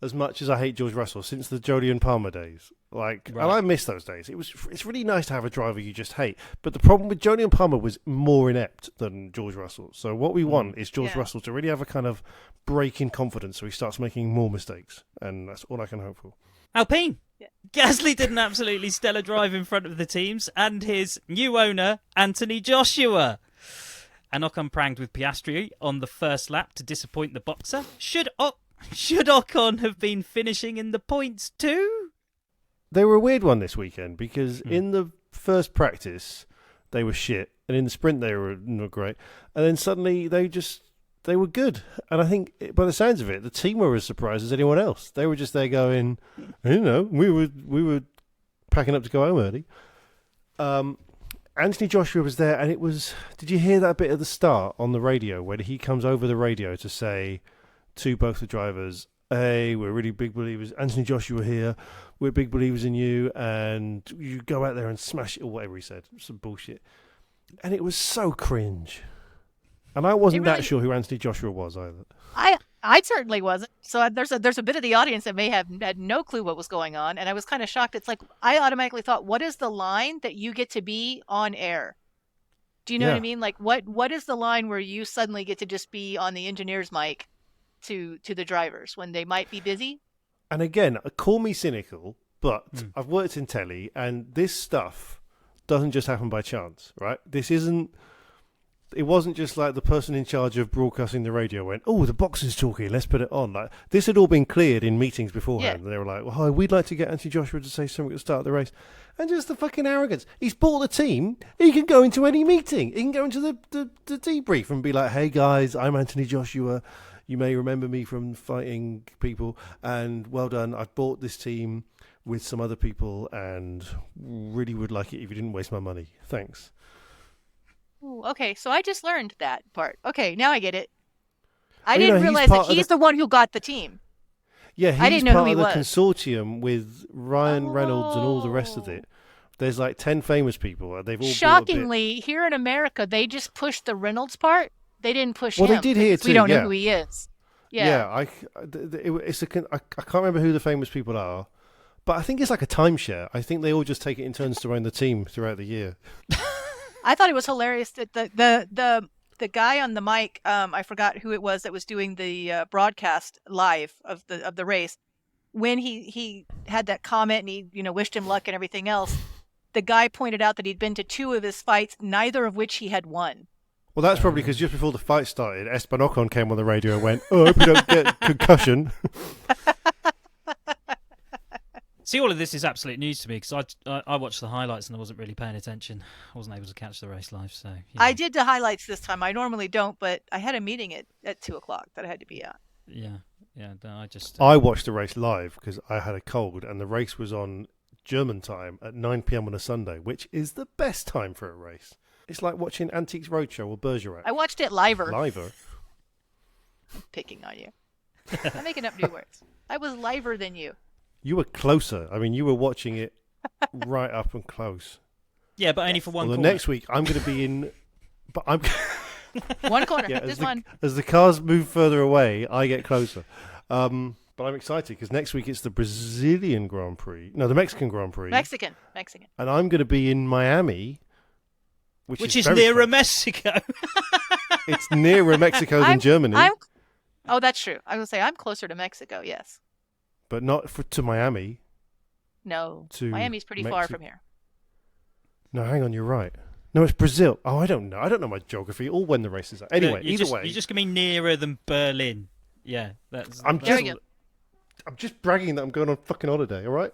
as much as I hate George Russell since the Jolyon Palmer days. And I miss those days. It's really nice to have a driver you just hate. But the problem with Jolyon Palmer was more inept than George Russell. So what we want is George Russell to really have a kind of break in confidence, so he starts making more mistakes, and that's all I can hope for. Alpine. Yeah. Gasly did an absolutely stellar drive in front of the teams and his new owner, Anthony Joshua. And Ocon pranged with Piastri on the first lap to disappoint the boxer. Should Ocon have been finishing in the points too? They were a weird one this weekend, because in the first practice they were shit, and in the sprint they were not great, and then suddenly they were good. And I think, by the sounds of it, the team were as surprised as anyone else. They were just there going, we were packing up to go home early. Anthony Joshua was there, and it was. Did you hear that bit at the start on the radio where he comes over the radio to say to both the drivers, "Hey, we're really big believers. Anthony Joshua here. We're big believers in you, and you go out there and smash it," or whatever he said. Some bullshit. And it was so cringe. And I wasn't that sure who Anthony Joshua was either. I certainly wasn't. So there's a bit of the audience that may have had no clue what was going on, and I was kind of shocked. It's like I automatically thought, what is the line that you get to be on air? Do you know what I mean? Like what is the line where you suddenly get to just be on the engineer's mic to the drivers when they might be busy? And again, call me cynical, but I've worked in telly, and this stuff doesn't just happen by chance, right? This isn't It wasn't just like the person in charge of broadcasting the radio went, "Oh, the boxer's talking, let's put it on." Like this had all been cleared in meetings beforehand. And they were like, "Well, hi, we'd like to get Anthony Joshua to say something at the start of the race," and just the fucking arrogance. He's bought the team. He can go into any meeting. He can go into the debrief and be like, "Hey guys, I'm Anthony Joshua. You may remember me from fighting people, and well done. I've bought this team with some other people, and really would like it if you didn't waste my money. Thanks." Ooh, okay, so I just learned that part. Okay, now I get it. I didn't realize that he's the one who got the team. Yeah, he's I didn't know part who he of the was. consortium with Ryan Reynolds and all the rest of it. There's like 10 famous people. They've all Shockingly, here in America, they just pushed the Reynolds part. They didn't push well, him. they did here because too. We don't know who he is. Yeah. I can't remember who the famous people are, but I think it's like a timeshare. I think they all just take it in turns to own the team throughout the year. I thought it was hilarious that the guy on the mic, I forgot who it was that was doing the broadcast live of the race. When he had that comment and he wished him luck and everything else, the guy pointed out that he'd been to 2 of his fights, neither of which he had won. Well, that's probably because just before the fight started, Esteban Ocon came on the radio and went, "Oh, I hope you don't get concussion." See, all of this is absolute news to me because I watched the highlights and I wasn't really paying attention. I wasn't able to catch the race live, so... I did the highlights this time. I normally don't, but I had a meeting at 2 o'clock that I had to be at. Yeah. No, I watched the race live because I had a cold, and the race was on German time at 9 p.m. on a Sunday, which is the best time for a race. It's like watching Antiques Roadshow or Bergerac. I watched it liver. Liver? I'm picking on you. I'm making up new words. I was liver than you. You were closer. I mean, you were watching it right up and close. Yeah, but only for one corner. Next week, I'm going to be in... But I'm... One corner. Yeah, Just one. As the cars move further away, I get closer. But I'm excited because next week it's the Brazilian Grand Prix. No, the Mexican Grand Prix. Mexican. And I'm going to be in Miami, which is nearer Mexico. It's nearer Mexico than Germany. Oh, that's true. I would say I'm closer to Mexico, yes. But not to Miami. No, Miami's pretty far from here. No, hang on, you're right. No, it's Brazil. Oh, I don't know. I don't know my geography or when the races are. Anyway, either way. You're just going to be nearer than Berlin. Yeah, I'm just bragging that I'm going on fucking holiday, all right?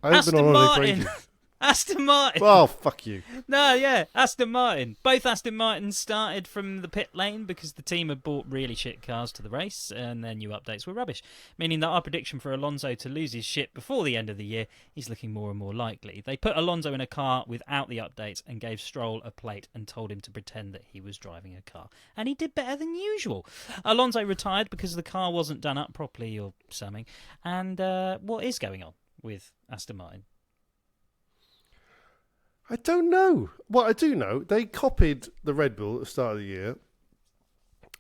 I haven't been on holiday for ages. Aston Martin. Well, fuck you. No, yeah, Aston Martin. Both Aston Martins started from the pit lane because the team had bought really shit cars to the race and their new updates were rubbish, meaning that our prediction for Alonso to lose his shit before the end of the year is looking more and more likely. They put Alonso in a car without the updates and gave Stroll a plate and told him to pretend that he was driving a car. And he did better than usual. Alonso retired because the car wasn't done up properly or something. And what is going on with Aston Martin? I don't know. Well, I do know. They copied the Red Bull at the start of the year.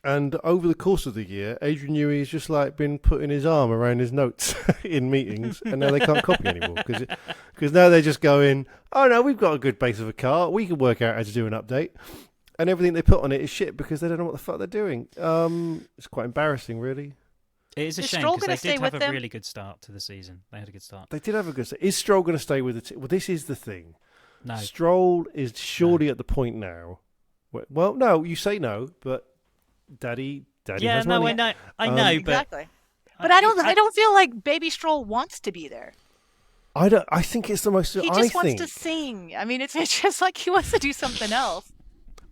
And over the course of the year, Adrian Newey's just like been putting his arm around his notes in meetings. And now they can't copy anymore. Because now they're just going, "Oh no, we've got a good base of a car. We can work out how to do an update." And everything they put on it is shit because they don't know what the fuck they're doing. It's quite embarrassing, really. It is a shame because they did have a really good start to the season. They had a good start. They did have a good start. Is Stroll going to stay with the team? Well, this is the thing. No. Stroll is surely at the point now. Well, no, you say no, but Daddy has money. I know, but exactly. But I don't feel like Baby Stroll wants to be there. I think it's the most. He just wants to sing. I mean, it's just like he wants to do something else.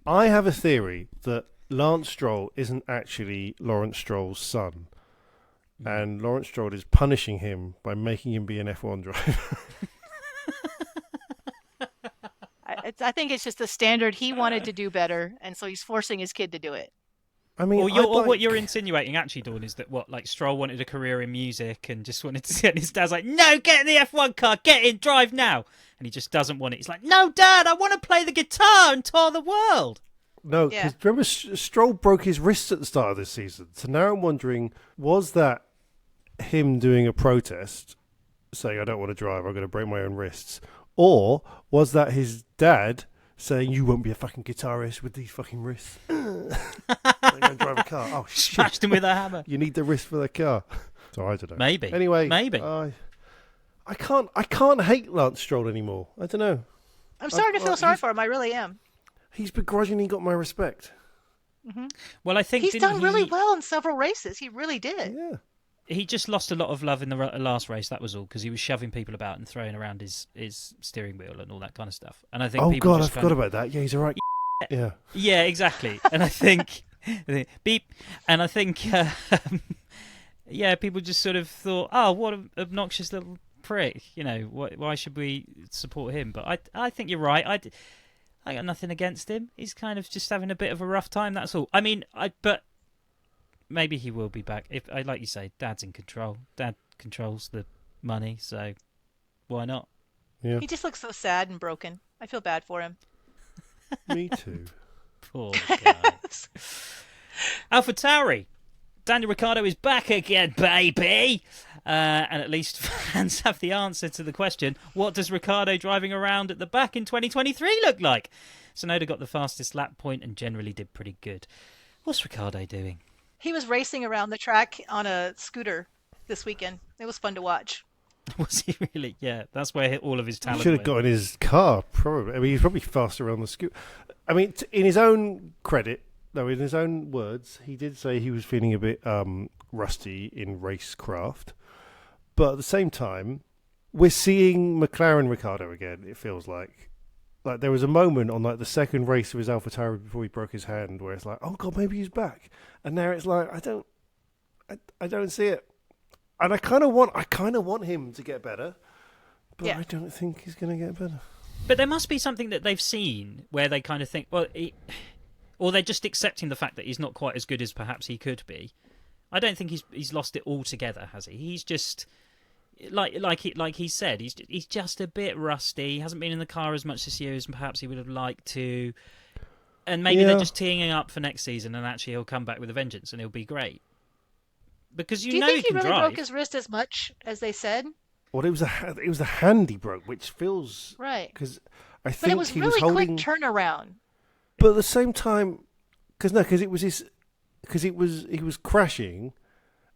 I have a theory that Lance Stroll isn't actually Lawrence Stroll's son, and Lawrence Stroll is punishing him by making him be an F1 driver. I think it's just a standard. He wanted to do better, and so he's forcing his kid to do it. I mean, what you're insinuating, actually, Dawn, is that Stroll wanted a career in music and just wanted to get his dad's like, "No, get in the F1 car, get in, drive now," and he just doesn't want it. He's like, "No, Dad, I want to play the guitar and tour the world." No, because remember, Stroll broke his wrists at the start of this season. So now I'm wondering, was that him doing a protest, saying, "I don't want to drive, I'm going to break my own wrists," or was that his dad saying, "You won't be a fucking guitarist with these fucking wrists"? I'm going to drive a car. Oh, shit. Smashed him with a hammer. You need the wrist for the car. So I don't know. Maybe. Anyway, maybe. I can't hate Lance Stroll anymore. I don't know. I'm starting to feel sorry for him. I really am. He's begrudgingly got my respect. Mm-hmm. Well, I think he's done really well in several races. He really did. Yeah. He just lost a lot of love in the last race. That was all, because he was shoving people about and throwing around his steering wheel and all that kind of stuff. And I think Oh people God, I just forgot about that. Yeah, he's alright. Yeah. Yeah, exactly. And I think beep. And I think yeah, people just sort of thought, oh, what an obnoxious little prick. You know, why should we support him? But I think you're right. I got nothing against him. He's kind of just having a bit of a rough time. That's all. I mean, but. Maybe he will be back. If like you say, Dad's in control. Dad controls the money, so why not? Yeah. He just looks so sad and broken. I feel bad for him. Me too. Poor guy. AlphaTauri. Daniel Ricciardo is back again, baby. And at least fans have the answer to the question: what does Ricciardo driving around at the back in 2023 look like? Tsunoda got the fastest lap point and generally did pretty good. What's Ricciardo doing? He was racing around the track on a scooter this weekend. It was fun to watch. Was he really? Yeah, that's where all of his talent Should have went. got in his car, probably. I mean, he's probably faster on the scooter. I mean, in his own credit, though, in his own words, he did say he was feeling a bit rusty in racecraft. But at the same time, we're seeing McLaren Ricciardo again, it feels like. Like, there was a moment on, like, the second race of his AlphaTauri before he broke his hand where it's like, oh, God, maybe he's back. And now it's like, I don't see it. And I kind of want him to get better, but Yeah. I don't think he's going to get better. But there must be something that they've seen where they kind of think, well, or they're just accepting the fact that he's not quite as good as perhaps he could be. I don't think he's lost it altogether, has he? He's just like he said, he's just a bit rusty. He hasn't been in the car as much this year as perhaps he would have liked to. And maybe they're just teeing him up for next season, and actually he'll come back with a vengeance, and he'll be great. Because Do you know think he he can really drive. broke his wrist as much as they said? Well, it was a hand he broke, which feels Right. because I But think it was he really was holding. quick turnaround. But at the same time, because it was he was crashing,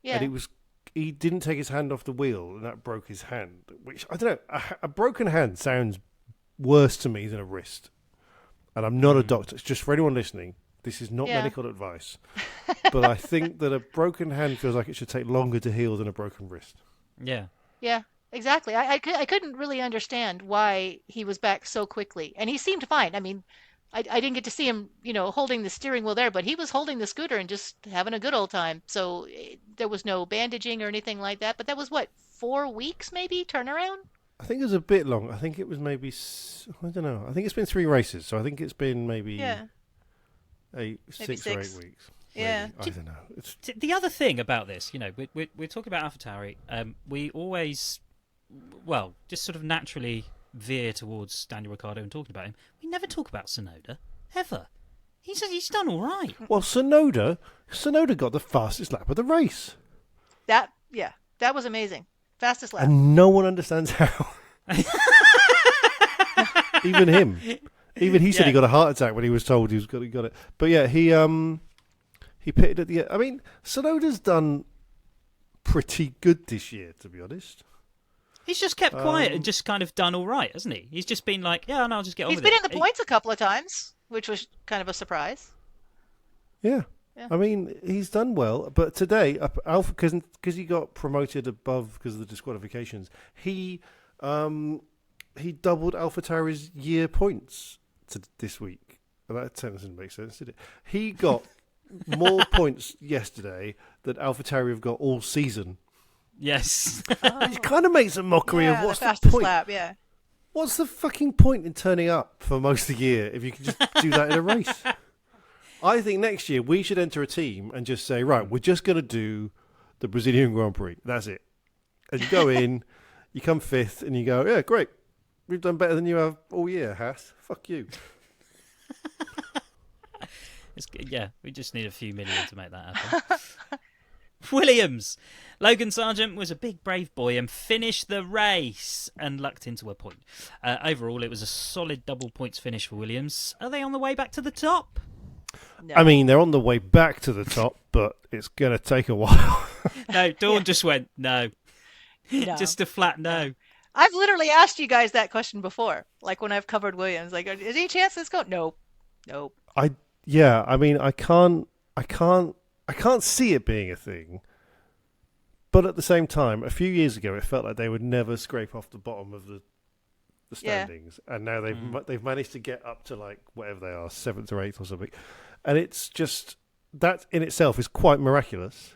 Yeah. and he didn't take his hand off the wheel, and that broke his hand. Which I don't know. A broken hand sounds worse to me than a wrist. And I'm not a doctor. It's just for anyone listening. This is not medical advice. But I think that a broken hand feels like it should take longer to heal than a broken wrist. Yeah. Yeah, exactly. I couldn't really understand why he was back so quickly. And he seemed fine. I mean, I didn't get to see him, holding the steering wheel there, but he was holding the scooter and just having a good old time. So there was no bandaging or anything like that. But that was, 4 weeks maybe turnaround? I think it was a bit long. I think it was maybe, I don't know. I think it's been 3 races. So I think it's been maybe 6 or 8 weeks. Yeah. Maybe. I don't know. It's The other thing about this, we're talking about AlphaTauri. We always, just sort of naturally veer towards Daniel Ricciardo and talking about him. We never talk about Tsunoda, ever. He's done all right. Well, Tsunoda got the fastest lap of the race. That was amazing. Fastest lap. And no one understands how. Even him. Even he said he got a heart attack when he was told he got it. But yeah, he pitted at the end. I mean, Tsunoda's done pretty good this year, to be honest. He's just kept quiet and just kind of done all right, hasn't he? He's just been like, I'll just get on He's with been it. in the points a couple of times, which was kind of a surprise. Yeah. Yeah. I mean, he's done well, but today, Alpha, because he got promoted above because of the disqualifications, he doubled AlphaTauri's year points this week. And that doesn't make sense, did it? He got more points yesterday than AlphaTauri have got all season. Yes. It kind of makes a mockery of what's the the fastest point. lap, yeah. What's the fucking point in turning up for most of the year if you can just do that in a race? I think next year we should enter a team and just say, right, we're just going to do the Brazilian Grand Prix. That's it. And you go in, you come 5th, and you go, yeah, great. We've done better than you have all year, Haas. Fuck you. We just need a few million to make that happen. Williams. Logan Sargent was a big brave boy and finished the race and lucked into a point. Overall, it was a solid double points finish for Williams. Are they on the way back to the top? No. I mean, they're on the way back to the top, but it's going to take a while. No, Dawn just went, no. No. Just a flat no. I've literally asked you guys that question before, like when I've covered Williams. Like, is there any chance this go? Nope. I Yeah, I mean, I can't see it being a thing. But at the same time, a few years ago, it felt like they would never scrape off the bottom of the standings, and now they've managed to get up to like whatever they are, 7th or 8th or something, and it's just that in itself is quite miraculous.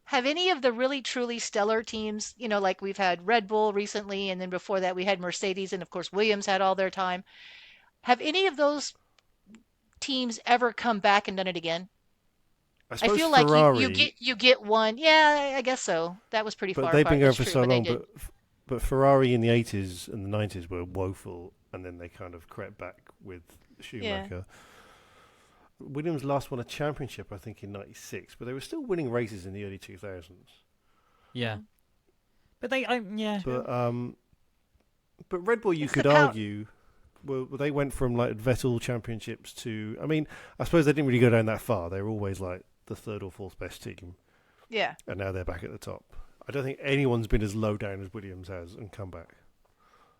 Have any of the really truly stellar teams, like we've had Red Bull recently, and then before that we had Mercedes, and of course Williams had all their time. Have any of those teams ever come back and done it again? I feel like Ferrari, you get one. Yeah, I guess so. That was pretty but far they've apart. been going That's for true, so but they long. did. But Ferrari in the 80s and the 90s were woeful, and then they kind of crept back with Schumacher. Williams last won a championship, I think, in '96, but they were still winning races in the early 2000s. Yeah, but but Red Bull, you could argue, well, they went from like Vettel championships to. I mean, I suppose they didn't really go down that far. They were always like the 3rd or 4th best team. Yeah, and now they're back at the top. I don't think anyone's been as low down as Williams has and come back,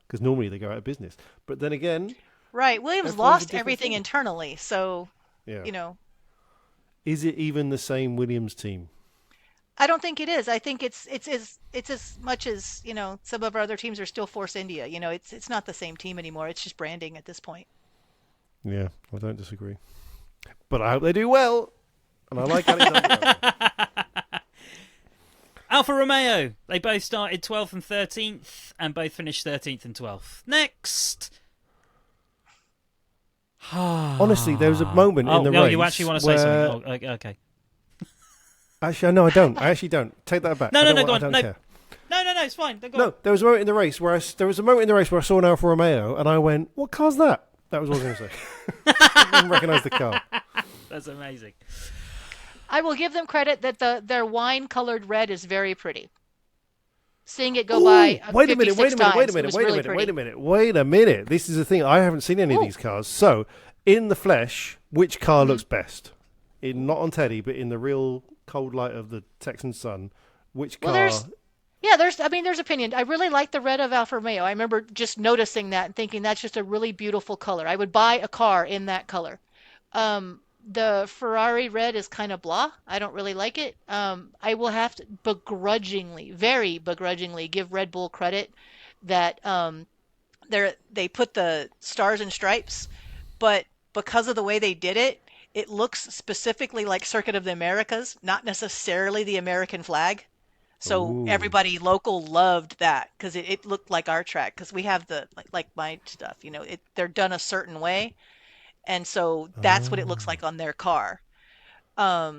because normally they go out of business. But then again, right. Williams lost everything internally, so is it even the same Williams team? I don't think it is. I think it's as much as some of our other teams are still Force India. It's not the same team anymore. It's just branding at this point. Yeah, I don't disagree. But I hope they do well, and I like Alexander. Alfa Romeo, they both started 12th and 13th and both finished 13th and 12th. Next. Honestly, there was a moment in the race. Oh, you actually want to say something? Oh, okay. Actually, no, I don't. I actually don't. Take that back. No, go on. I don't care. No, it's fine. Go on. No, there was a moment in the race where I saw an Alfa Romeo and I went, "What car's that?" That was what I was going to say. I didn't recognise the car. That's amazing. I will give them credit that their wine-colored red is very pretty. Seeing it go by wait a minute. This is the thing. I haven't seen any of these cars. So, in the flesh, which car looks best? Not on Teddy, but in the real cold light of the Texan sun, which car? There's opinion. I really like the red of Alfa Romeo. I remember just noticing that and thinking that's just a really beautiful color. I would buy a car in that color. The Ferrari red is kind of blah. I don't really like it. I will have to very begrudgingly give Red Bull credit that they put the stars and stripes, but because of the way they did it, it looks specifically like Circuit of the Americas, not necessarily the American flag. So everybody local loved that because it looked like our track, because we have the like my stuff, they're done a certain way. And so that's what it looks like on their car. But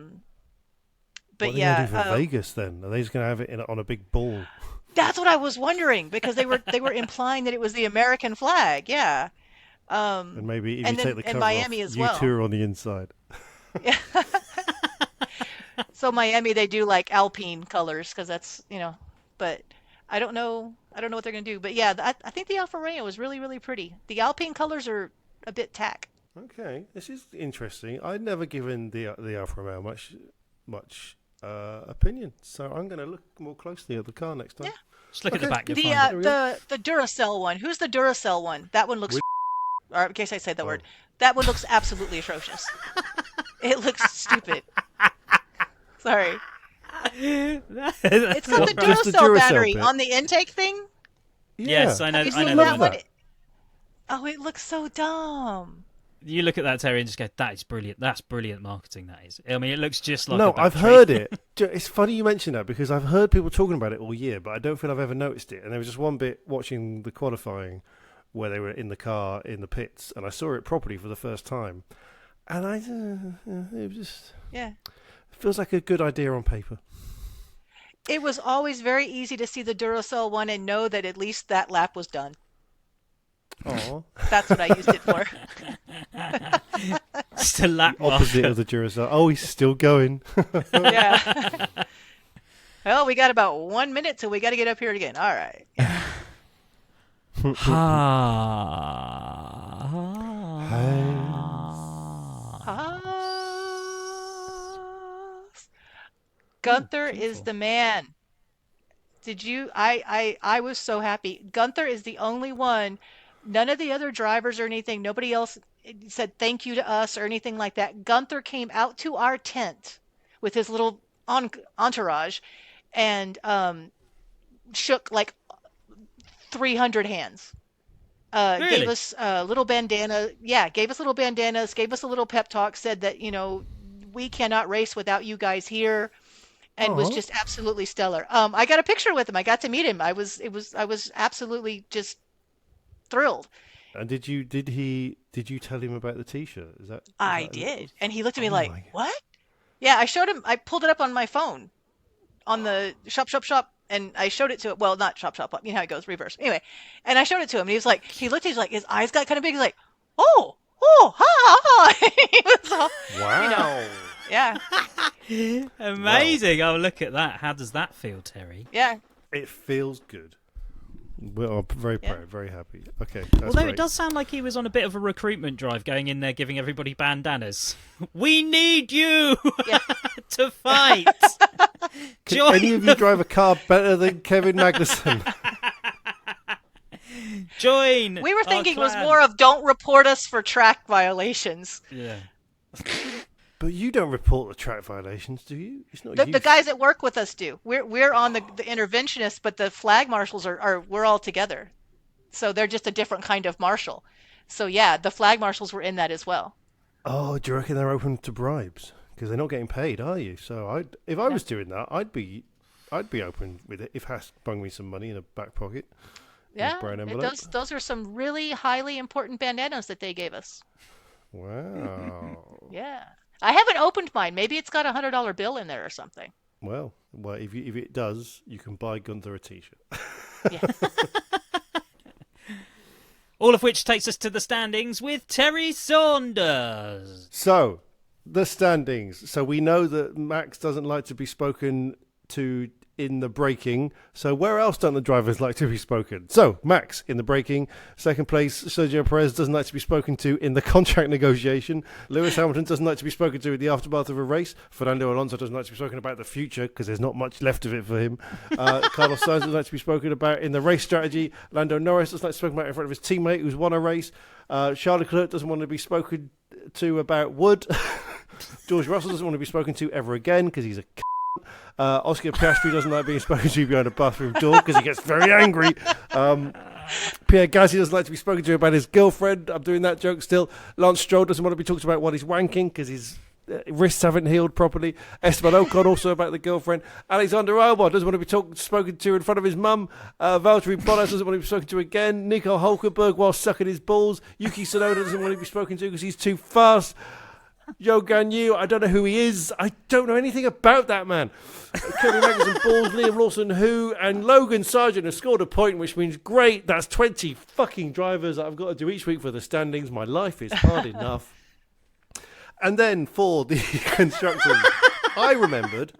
what are they gonna do for Vegas then? Are they just going to have it on a big ball? That's what I was wondering, because they were implying that it was the American flag. Yeah. And maybe if you take the cover Miami off, as well. U2 on the inside. Yeah. So Miami, they do like Alpine colors because that's But I don't know what they're gonna do. But yeah, I think the Alfa Romeo is really, really pretty. The Alpine colors are a bit tack. Okay, this is interesting. I'd never given the Alfa Romeo much opinion, so I'm going to look more closely at the car next time. Yeah. Just look at the back. The Duracell one. Who's the Duracell one? That one looks. Or in case I said that word, that one looks absolutely atrocious. It looks stupid. Sorry. It's got the Duracell battery on the intake thing. Yeah. Yes, I know. Have you seen that one? Oh, it looks so dumb. You look at that, Terry, and just go, "That is brilliant. That's brilliant marketing. That is." I mean, it looks just like. No, I've heard it. It's funny you mention that, because I've heard people talking about it all year, but I don't feel I've ever noticed it. And there was just one bit watching the qualifying where they were in the car in the pits, and I saw it properly for the first time, and it was just it feels like a good idea on paper. It was always very easy to see the Duracell one and know that at least that lap was done. Oh, that's what I used it for. Just a lap opposite of the Duracell. Oh, he's still going. Yeah. Well, we got about 1 minute till we got to get up here again. All right. Gunther is the man. Did you? I was so happy. Gunther is the only one. None of the other drivers or anything, nobody else said thank you to us or anything like that. Gunther came out to our tent with his little entourage and shook like 300 hands. Really? Gave us little bandana. Yeah, gave us little bandanas, gave us a little pep talk, said that, we cannot race without you guys here, and was just absolutely stellar. I got a picture with him. I got to meet him. I was absolutely just thrilled. And did you tell him about the T-shirt? I did. And he looked at me like, what? Yeah, I showed him. I pulled it up on my phone on the shop. And I showed it to it. Well, not shop. You know how it goes, reverse. Anyway, and I showed it to him. And he was like, he's like, his eyes got kind of big. He's like, oh, ha. He was all, wow. Yeah. Amazing. Wow. Oh, look at that. How does that feel, Terry? Yeah. It feels good. Well, I'm very proud, very happy. Okay. Although it does sound like he was on a bit of a recruitment drive, going in there giving everybody bandanas. We need you to fight. Can any of you drive a car better than Kevin Magnussen? Join. We were thinking it was more of don't report us for track violations. Yeah. But you don't report the track violations, do you? It's not the guys that work with us do. We're on the interventionists, but the flag marshals we're all together. So they're just a different kind of marshal. So yeah, the flag marshals were in that as well. Oh, do you reckon they're open to bribes? Because they're not getting paid, are you? So if I was doing that, I'd be open with it if Haas bung me some money in a back pocket. Yeah, those are some really highly important bandanas that they gave us. Wow. Yeah. I haven't opened mine. Maybe it's got a $100 bill in there or something. Well, if it does, you can buy Gunther a T-shirt. Yeah. All of which takes us to the standings with Terry Saunders. So, the standings. So we know that Max doesn't like to be spoken to in the braking. So where else don't the drivers like to be spoken? So, Max in the braking. Second place, Sergio Perez doesn't like to be spoken to in the contract negotiation. Lewis Hamilton doesn't like to be spoken to in the aftermath of a race. Fernando Alonso doesn't like to be spoken about the future because there's not much left of it for him. Carlos Sainz doesn't like to be spoken about in the race strategy. Lando Norris doesn't like to be spoken about in front of his teammate who's won a race. Charles Leclerc doesn't want to be spoken to about wood. George Russell doesn't want to be spoken to ever again because he's a Oscar Piastri doesn't like being spoken to behind a bathroom door because he gets very angry. Pierre Gasly doesn't like to be spoken to about his girlfriend. I'm doing that joke still. Lance Stroll doesn't want to be talked about while he's wanking because his wrists haven't healed properly. Esteban Ocon also about the girlfriend. Alexander Albon doesn't want to be spoken to in front of his mum. Valtteri Bottas doesn't want to be spoken to again. Nico Hulkenberg while sucking his balls. Yuki Tsunoda doesn't want to be spoken to because he's too fast. Zhou Guanyu, I don't know who he is. I don't know anything about that man. Kevin Magnussen, balls, Liam Lawson, who, and Logan Sargent has scored a point, which means great. That's 20 fucking drivers that I've got to do each week for the standings. My life is hard enough. And then for the constructors, I remembered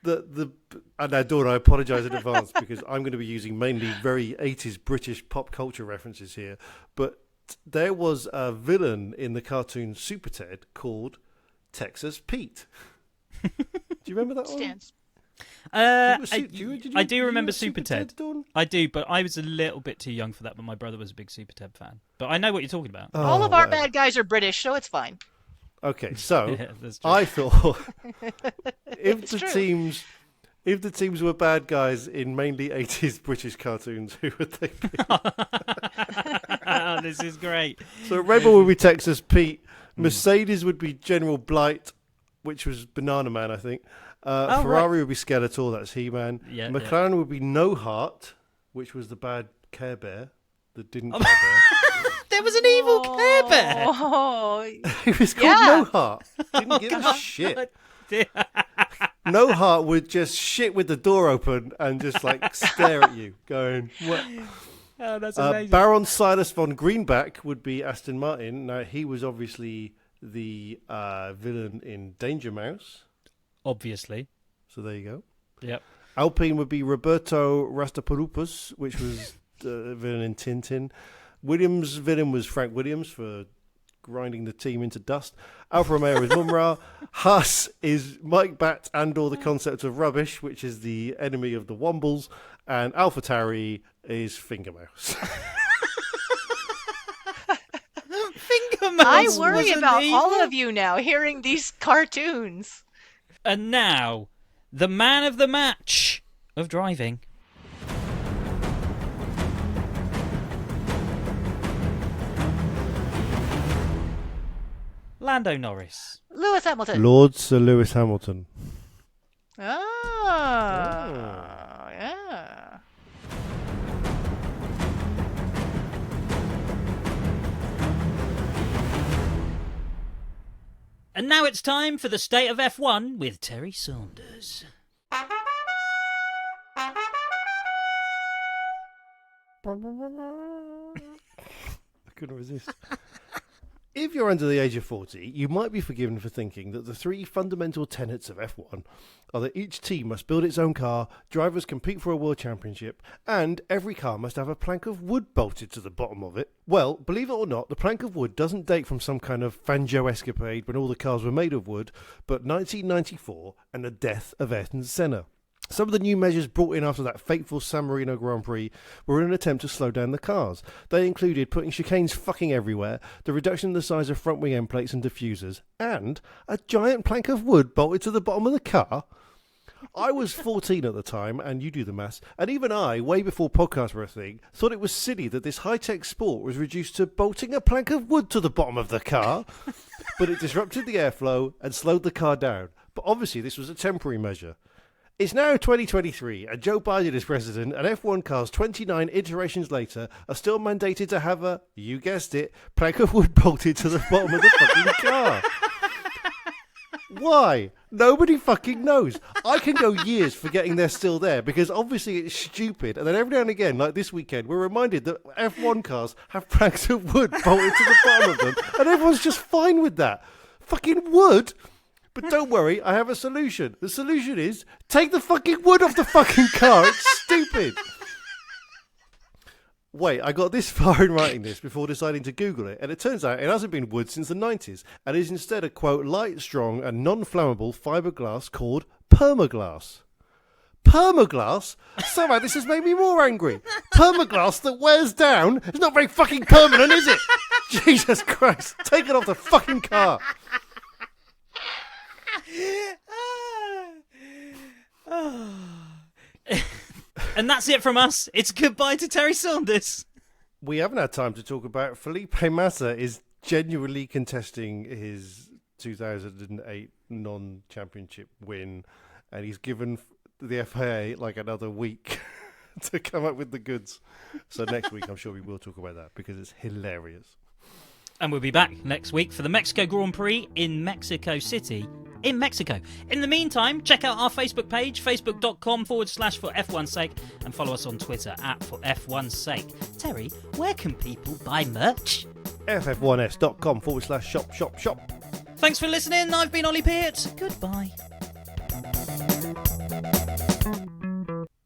that and now, Dawn, I apologise in advance because I'm going to be using mainly very 80s British pop culture references here, but there was a villain in the cartoon Super Ted called Texas Pete. Do you remember that one? I do remember Super Ted. I do, but I was a little bit too young for that, but my brother was a big Super Ted fan. But I know what you're talking about. All of our bad guys are British, so it's fine. Okay, so Yeah, I thought if the teams were bad guys in mainly 80s British cartoons, who would they be? Oh, this is great. So Red Bull would be Texas Pete. Mercedes would be General Blight, which was Banana Man, I think. Ferrari would be Skeletor, that's He-Man. Yeah, McLaren would be No Heart, which was the bad Care Bear that didn't Care Bear. There was an evil Care Bear. Oh, He was called No Heart. Didn't give a shit. No Heart would just shit with the door open and just like stare at you, going, "What?" Oh, that's amazing. Baron Silas von Greenback would be Aston Martin. Now he was obviously the villain in Danger Mouse. Obviously. So there you go. Yep. Alpine would be Roberto Rastapaloopas, which was the villain in Tintin. Williams' villain was Frank Williams for grinding the team into dust. Alfa Romeo is Mumra. Haas is Mike Batt and or the concept of rubbish, which is the enemy of the Wombles. And AlphaTauri is Fingermouse. finger I mouse worry wasn't about evil. all of you now hearing these cartoons. And now, the man of the match of driving. Lando Norris. Lewis Hamilton. Lord Sir Lewis Hamilton. Yeah. And now it's time for the State of F1 with Terry Saunders. I couldn't resist. If you're under the age of 40, you might be forgiven for thinking that the three fundamental tenets of F1 are that each team must build its own car, drivers compete for a world championship, and every car must have a plank of wood bolted to the bottom of it. Well, believe it or not, the plank of wood doesn't date from some kind of Fangio escapade when all the cars were made of wood, but 1994 and the death of Ayrton Senna. Some of the new measures brought in after that fateful San Marino Grand Prix were in an attempt to slow down the cars. They included putting chicanes fucking everywhere, the reduction in the size of front wing end plates and diffusers, and a giant plank of wood bolted to the bottom of the car. I was 14 at the time, and you do the maths, and even I, way before podcasts were a thing, thought it was silly that this high-tech sport was reduced to bolting a plank of wood to the bottom of the car. But it disrupted the airflow and slowed the car down. But obviously this was a temporary measure. It's now 2023, and Joe Biden is president, and F1 cars 29 iterations later are still mandated to have a, you guessed it, plank of wood bolted to the bottom of the fucking car. Why? Nobody fucking knows. I can go years forgetting they're still there, because obviously it's stupid, and then every now and again, like this weekend, we're reminded that F1 cars have planks of wood bolted to the bottom of them, and everyone's just fine with that. Fucking wood? But don't worry, I have a solution. The solution is, take the fucking wood off the fucking car. It's stupid. Wait, I got this far in writing this before deciding to Google it, and it turns out it hasn't been wood since the 90s, and is instead a, quote, light, strong, and non-flammable fiberglass called permaglass. Permaglass? Somehow this has made me more angry. Permaglass that wears down is not very fucking permanent, is it? Jesus Christ, take it off the fucking car. And that's it from us. It's goodbye to Terry Saunders. We haven't had time to talk about Felipe Massa is genuinely contesting his 2008 non-championship win, and he's given the FIA like another week to come up with the goods. So next week I'm sure we will talk about that because it's hilarious. And we'll be back next week for the Mexico Grand Prix in Mexico City, in Mexico. In the meantime, check out our Facebook page, facebook.com/for F1's sake, and follow us on Twitter @for F1's sake. Terry, where can people buy merch? ff1s.com/shop. Thanks for listening. I've been Ollie Peart. Goodbye.